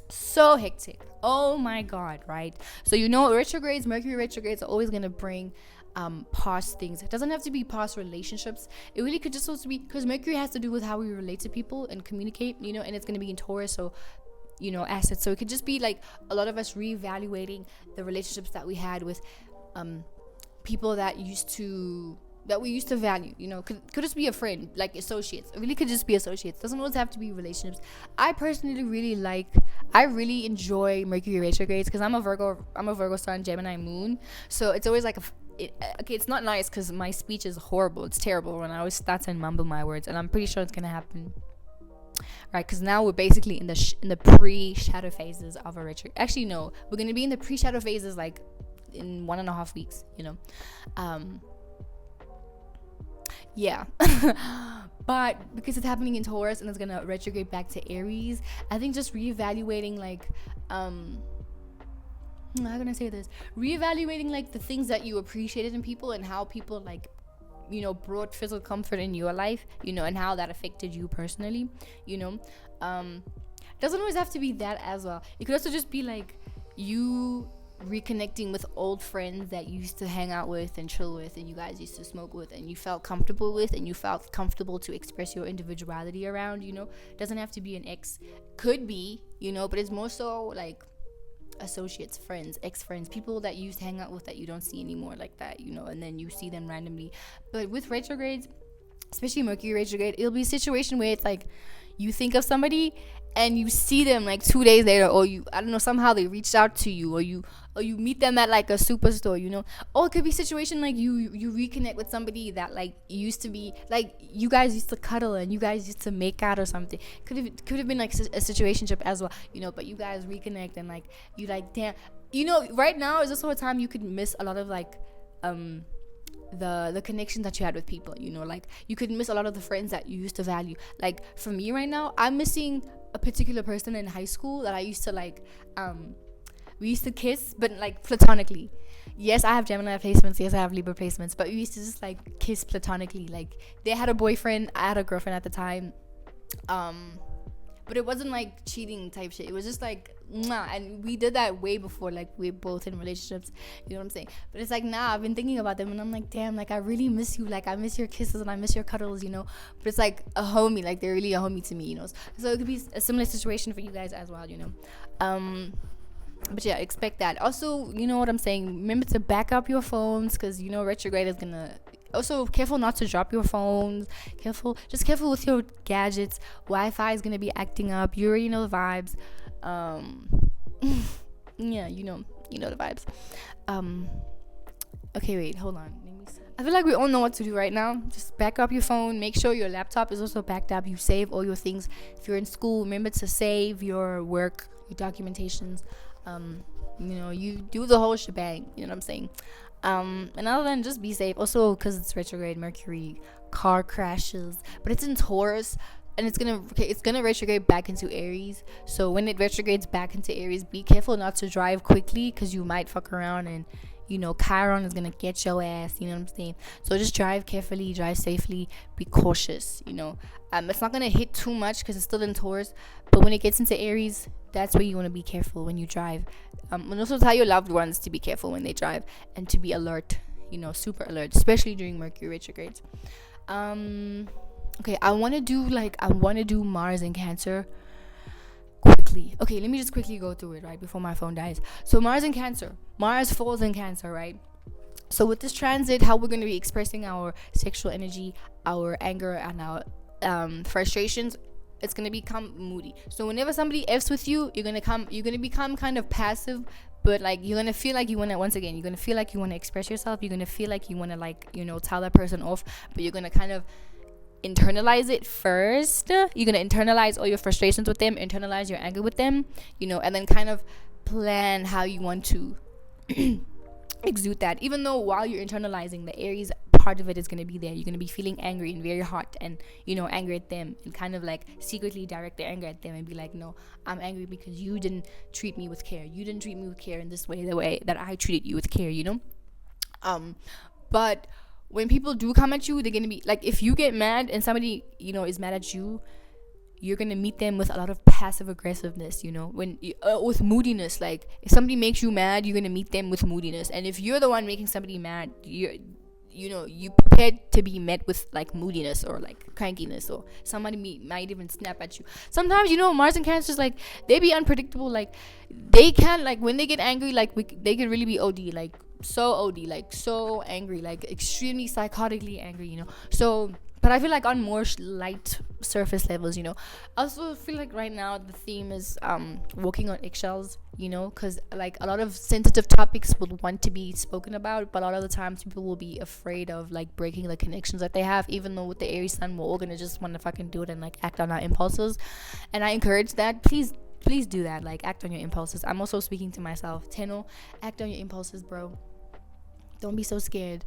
So hectic. Oh my god, right? So retrogrades, Mercury retrogrades are always going to bring past things. It doesn't have to be past relationships. It really could just also be, because Mercury has to do with how we relate to people and communicate, and it's going to be in Taurus, so assets. So it could just be like a lot of us reevaluating the relationships that we had with people that we used to value. Could just be a friend, like associates. It really could just be associates. Doesn't always have to be relationships. I personally really enjoy Mercury retrogrades because I'm a Virgo sun, Gemini moon. So it's always like it's not nice because my speech is horrible. It's terrible when I always start and mumble my words, and I'm pretty sure it's gonna happen. Right, because now we're basically in the pre-shadow phases of a retrograde. Actually, no, we're gonna be in the pre-shadow phases like in 1.5 weeks. Yeah. But because it's happening in Taurus and it's gonna retrograde back to Aries, I think just reevaluating how can I say this? Reevaluating like the things that you appreciated in people and how people brought physical comfort in your life, and how that affected you personally, doesn't always have to be that as well. It could also just be like you reconnecting with old friends that you used to hang out with and chill with, and you guys used to smoke with, and you felt comfortable with, and you felt comfortable to express your individuality around. Doesn't have to be an ex, could be, but it's more so like associates, friends, ex-friends, people that you used to hang out with that you don't see anymore like that, and then you see them randomly. But with retrogrades, especially Mercury retrograde, it'll be a situation where it's like you think of somebody and you see them like 2 days later, or somehow they reached out to you, or you meet them at like a superstore, or it could be a situation like you reconnect with somebody that like used to be like you guys used to cuddle and you guys used to make out or something. Could have been like a situationship as well, but you guys reconnect and like you like, damn, right now is also a time you could miss a lot of like the connection that you had with people, like you could miss a lot of the friends that you used to value. Like for me right now, I'm missing a particular person in high school that I used to like, we used to kiss, but like platonically. Yes, I have Gemini placements, yes I have Libra placements, but we used to just like kiss platonically. Like they had a boyfriend, I had a girlfriend at the time, but it wasn't like cheating type shit. It was just like mwah. And we did that way before like we're both in relationships, you know what I'm saying? But it's like now I've been thinking about them and I'm like, damn, like I really miss you. Like I miss your kisses and I miss your cuddles, but it's like a homie, like they're really a homie to me, so it could be a similar situation for you guys as well, but yeah, expect that. Also, you know what I'm saying, remember to back up your phones, because retrograde is gonna also careful not to drop your phones. Just careful with your gadgets. Wi-Fi is gonna be acting up. You already know the vibes. Yeah, you know the vibes. Okay, wait, hold on. Let me see. I feel like we all know what to do right now. Just back up your phone. Make sure your laptop is also backed up. You save all your things. If you're in school, remember to save your work, your documentations. You do the whole shebang. You know what I'm saying? And other than just be safe. Also, because it's retrograde Mercury, car crashes, but it's in Taurus, and it's gonna retrograde back into Aries. So when it retrogrades back into Aries, be careful not to drive quickly, because you might fuck around and Chiron is gonna get your ass. You know what I'm saying? So just drive carefully, drive safely, be cautious. It's not gonna hit too much because it's still in Taurus, but when it gets into Aries, that's where you want to be careful when you drive. And also tell your loved ones to be careful when they drive and to be alert, super alert, especially during Mercury retrogrades. Okay, I want to do Mars in Cancer quickly. Okay, let me just quickly go through it, right, before my phone dies. So Mars in Cancer. Mars falls in Cancer, right? So with this transit, how we're going to be expressing our sexual energy, our anger, and our frustrations, it's going to become moody. So whenever somebody F's with you, you're going to become kind of passive, but like you're gonna feel like you want to, once again, you're gonna feel like you want to express yourself, you're gonna feel like you want to, like, tell that person off, but you're gonna kind of internalize it first. You're gonna internalize all your frustrations with them, internalize your anger with them, and then kind of plan how you want to exude that. Even though while you're internalizing, the Aries part of it is going to be there. You're going to be feeling angry and very hot, and angry at them, and kind of like secretly direct the anger at them and be like, no, I'm angry because you didn't treat me with care, you didn't treat me with care in this way, the way that I treated you with care, but when people do come at you, they're going to be like, if you get mad and somebody is mad at you, you're gonna meet them with a lot of passive aggressiveness, when with moodiness. Like, if somebody makes you mad, you're gonna meet them with moodiness. And if you're the one making somebody mad, you prepared to be met with like moodiness or like crankiness, or somebody might even snap at you. Sometimes Mars and Cancers, like, they be unpredictable. Like, they can, like, when they get angry, like, they can really be OD, like so OD, like so angry, like extremely psychotically angry, so. But I feel like on more light surface levels, I also feel like right now the theme is walking on eggshells, because like a lot of sensitive topics will want to be spoken about, but a lot of the times people will be afraid of like breaking the connections that they have, even though with the Aries sun, we're all gonna just want to fucking do it and like act on our impulses. And I encourage that. Please do that. Like, act on your impulses. I'm also speaking to myself. Tenno, act on your impulses, bro. Don't be so scared.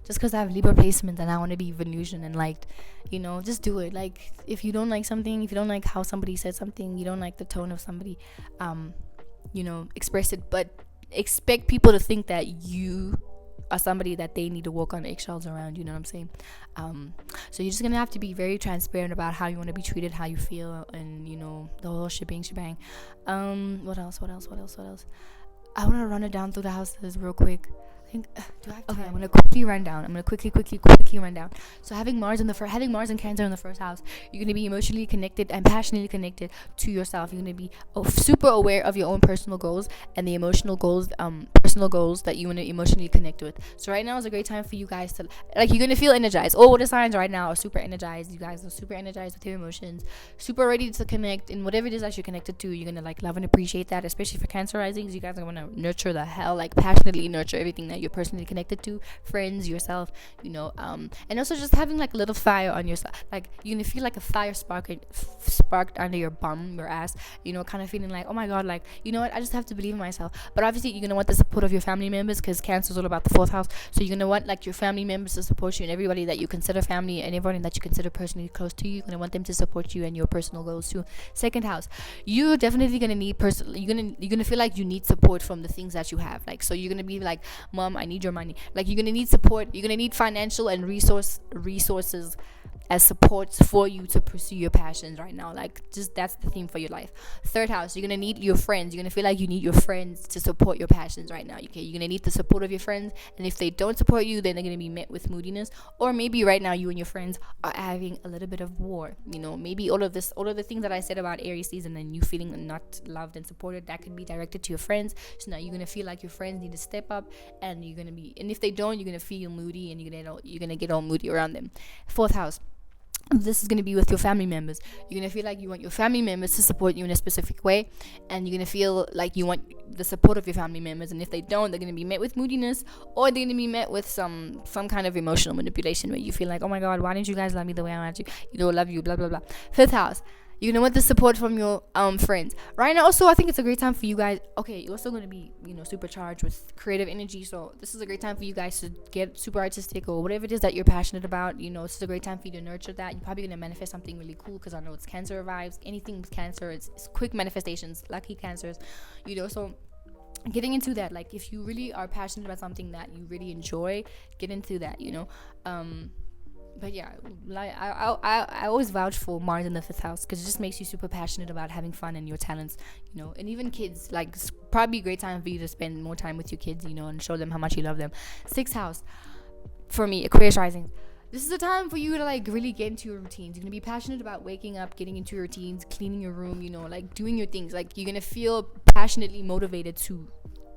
Just because I have Libra placement and I want to be Venusian and like, just do it. Like, if you don't like something, if you don't like how somebody said something, you don't like the tone of somebody, express it. But expect people to think that you are somebody that they need to walk on eggshells around. You know what I'm saying? So you're just gonna have to be very transparent about how you want to be treated, how you feel, and the whole shebang. What else? I want to run it down through the houses real quick. Do I have time? Okay, I'm gonna quickly run down. quickly run down. So having Mars and Cancer in the first house, you're gonna be emotionally connected and passionately connected to yourself. You're gonna be super aware of your own personal goals and the emotional goals, personal goals that you want to emotionally connect with. So right now is a great time for you guys to, like, you're gonna feel energized. All water signs right now are super energized. You guys are super energized with your emotions, super ready to connect, and whatever it is that you're connected to, you're gonna like love and appreciate that. Especially for Cancer risings, you guys are gonna nurture the hell, like passionately nurture everything that you're personally connected to, friends, yourself, and also just having like a little fire on yourself. Like, you're gonna feel like a fire sparked under your bum, your ass, kind of feeling like, oh my god, like, what, I just have to believe in myself. But obviously you're gonna want the support of your family members, because Cancer is all about the fourth house. So you're gonna want like your family members to support you, and everybody that you consider family and everybody that you consider personally close to you, you're gonna want them to support you and your personal goals too. Second house, you're definitely gonna need you're gonna feel like you need support from the things that you have. Like, so you're gonna be like, mom, I need your money. Like, you're gonna need support. You're gonna need financial and resources as supports for you to pursue your passions right now. Like, just that's the theme for your life. Third house, you're gonna need your friends. You're gonna feel like you need your friends to support your passions right now. Okay, you're gonna need the support of your friends, and if they don't support you, then they're gonna be met with moodiness. Or maybe right now you and your friends are having a little bit of war. Maybe all of the things that I said about Aries season and you feeling not loved and supported, that could be directed to your friends. So now you're gonna feel like your friends need to step up, and if they don't, you're gonna feel moody, and you're gonna get all moody around them. Fourth house, this is going to be with your family members. You're going to feel like you want your family members to support you in a specific way, and you're going to feel like you want the support of your family members, and if they don't, they're going to be met with moodiness, or they're going to be met with some kind of emotional manipulation where you feel like, oh my god, why didn't you guys love me the way I want you, love you, blah blah blah. Fifth house, you're gonna want the support from your friends right now. Also, I think it's a great time for you guys. Okay, you're also gonna be supercharged with creative energy, so this is a great time for you guys to get super artistic or whatever it is that you're passionate about. This is a great time for you to nurture that. You're probably gonna manifest something really cool, because I know it's Cancer vibes. Anything with Cancer, it's quick manifestations, lucky Cancers, so getting into that, like, if you really are passionate about something that you really enjoy, get into that. But yeah, like, I always vouch for Mars in the fifth house, because it just makes you super passionate about having fun and your talents, and even kids, like, it's probably a great time for you to spend more time with your kids, and show them how much you love them. Sixth house, for me, Aquarius rising, this is a time for you to like really get into your routines. You're gonna be passionate about waking up, getting into your routines, cleaning your room, like doing your things. Like, you're gonna feel passionately motivated to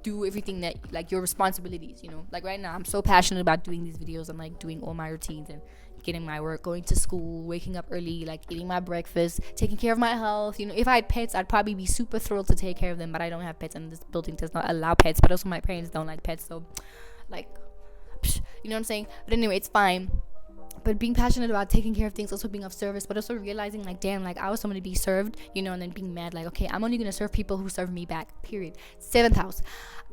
do everything that, like, your responsibilities. Like right now, I'm so passionate about doing these videos and like doing all my routines and getting my work, going to school, waking up early, like eating my breakfast, taking care of my health. If I had pets, I'd probably be super thrilled to take care of them, but I don't have pets, and this building does not allow pets. But also my parents don't like pets, so like, you know what I'm saying? But anyway, it's fine. But being passionate about taking care of things, also being of service, but also realizing like, damn, like I was someone to be served, and then being mad, like, okay, I'm only gonna serve people who serve me back, period. 7th house,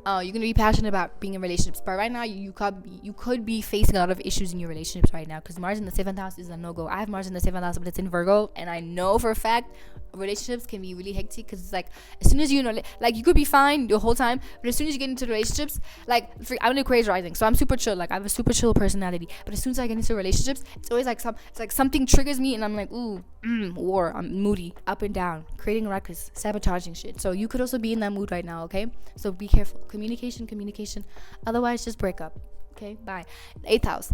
you're gonna be passionate about being in relationships, but right now you could be facing a lot of issues in your relationships right now, because Mars in the 7th house is a no-go. I have Mars in the 7th house, but it's in Virgo, and I know for a fact relationships can be really hectic, because it's like, as soon as like, you could be fine the whole time, but as soon as you get into relationships, like, I'm an Aquarius rising, so I'm super chill, like I have a super chill personality, but as soon as I get into relationships, it's always like something triggers me, and I'm like, ooh, war. I'm moody, up and down, creating ruckus, sabotaging shit. So you could also be in that mood right now, okay? So be careful. Communication. Otherwise, just break up. Okay, bye. 8th house.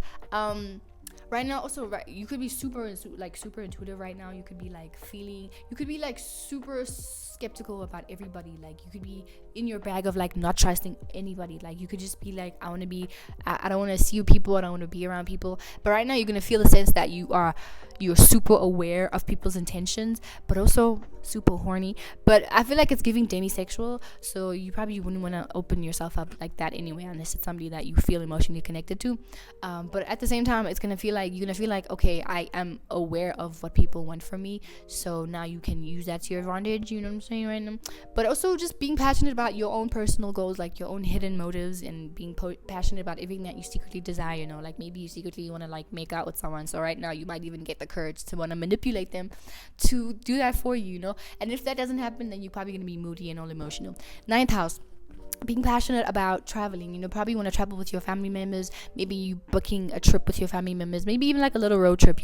Right now, also, right, you could be super intuitive right now. You could be like super skeptical about everybody. Like, you could be in your bag of like not trusting anybody. Like, you could just be like, I don't want to see people, I don't want to be around people. But right now, you're gonna feel the sense that you're super aware of people's intentions, but also super horny. But I feel like it's giving demisexual, so you probably wouldn't want to open yourself up like that anyway, unless it's somebody that you feel emotionally connected to. But at the same time, you're gonna feel like, okay, I am aware of what people want from me, so now you can use that to your advantage. You know what I'm saying right now? But also just being passionate about your own personal goals, like your own hidden motives, and being passionate about everything that you secretly desire. Like maybe you secretly want to like make out with someone, so right now you might even get the courage to want to manipulate them to do that for you. And if that doesn't happen, then you're probably going to be moody and all emotional. 9th house, being passionate about traveling. Probably want to travel with your family members. Maybe you booking a trip with your family members, maybe even like a little road trip,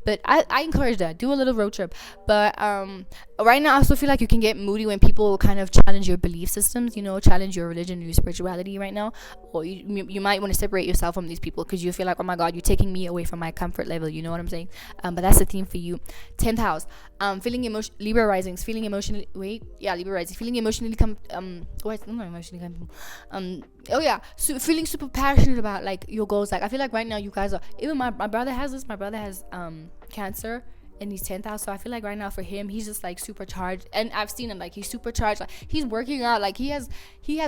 but I encourage that. Do a little road trip. But right now I also feel like you can get moody when people kind of challenge your belief systems, challenge your religion, your spirituality right now. Or you might want to separate yourself from these people, because you feel like, oh my god, you're taking me away from my comfort level. You know what I'm saying? But that's the theme for you. 10th house, Libra risings, feeling emotionally Libra rising, feeling emotionally so feeling super passionate about like your goals. Like, I feel like right now you guys are, even my brother has Cancer, and he's 10th house, so I feel like right now for him, he's just like supercharged, and I've seen him, like, he's supercharged, like he's working out, like he has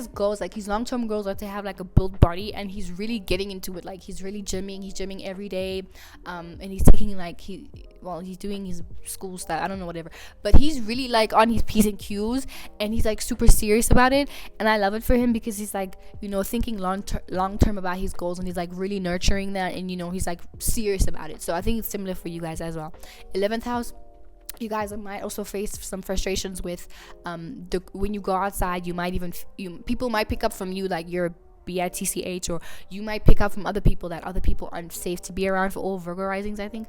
goals, like his long-term goals are to have like a built body, and he's really getting into it. Like, he's really gymming every day, and he's taking like he's doing his school stuff, I don't know, whatever, but he's really like on his P's and Q's, and he's like super serious about it, and I love it for him, because he's like, thinking long term about his goals, and he's like really nurturing that, and he's like serious about it. So I think it's similar for you guys as well. 11th house, you guys might also face some frustrations with when you go outside. You might even people might pick up from you like you're bitch, or you might pick up from other people that other people aren't safe to be around. For all Virgo risings, I think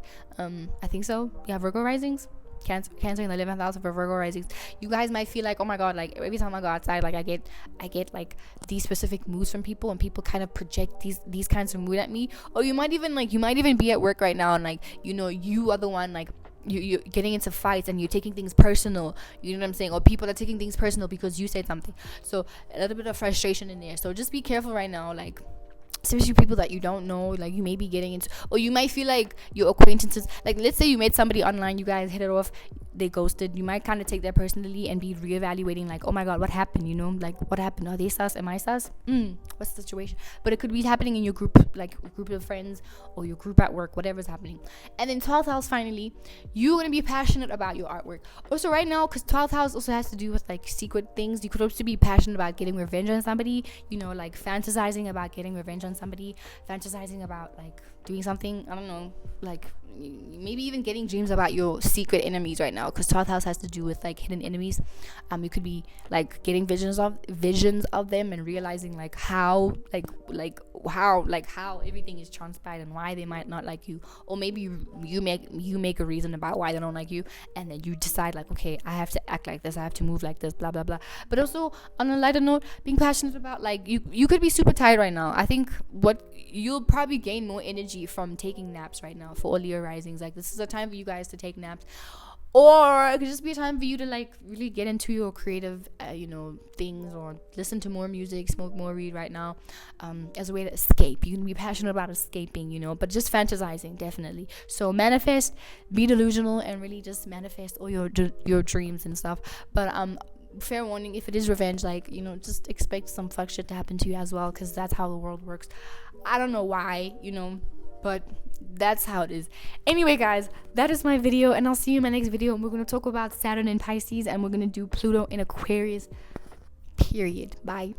so. Yeah, Virgo risings, Cancer in the 11th house for Virgo risings. You guys might feel like, oh my god, like every time I go outside, like I get like these specific moods from people, and people kind of project these kinds of mood at me. Or you might even be at work right now, and like you are the one, like you're getting into fights, and you're taking things personal, you know what I'm saying? Or people are taking things personal because you said something. So a little bit of frustration in there. So just be careful right now, like especially people that you don't know, like you may be getting into, or you might feel like your acquaintances, like let's say you met somebody online, you guys hit it off, they ghosted. You might kind of take that personally and be reevaluating, like, oh my god, what happened? Like, what happened? Are they sus? Am I sus? What's the situation? But it could be happening in your group, like a group of friends, or your group at work, whatever's happening. And then 12th house, finally, you're gonna be passionate about your artwork. Also right now, because 12th house also has to do with like secret things, you could also be passionate about getting revenge on somebody, like fantasizing about getting revenge on somebody, fantasizing about like doing something, I don't know, like maybe even getting dreams about your secret enemies right now, because 12th house has to do with like hidden enemies. You could be like getting visions of them, and realizing like how everything is transpired, and why they might not like you. Or maybe you make a reason about why they don't like you, and then you decide like, okay, I have to act like this, I have to move like this, blah blah blah. But also on a lighter note, being passionate about like you could be super tired right now. I think you'll probably gain more energy from taking naps right now for all your risings. Like, this is a time for you guys to take naps, or it could just be a time for you to like really get into your creative things, or listen to more music, smoke more weed right now, as a way to escape. You can be passionate about escaping, but just fantasizing, definitely. So manifest, be delusional, and really just manifest all your dreams and stuff. But fair warning, if it is revenge, like, just expect some fuck shit to happen to you as well, because that's how the world works. I don't know why, but that's how it is. Anyway, guys, that is my video, and I'll see you in my next video, and we're going to talk about Saturn in Pisces, and we're going to do Pluto in Aquarius, period. Bye.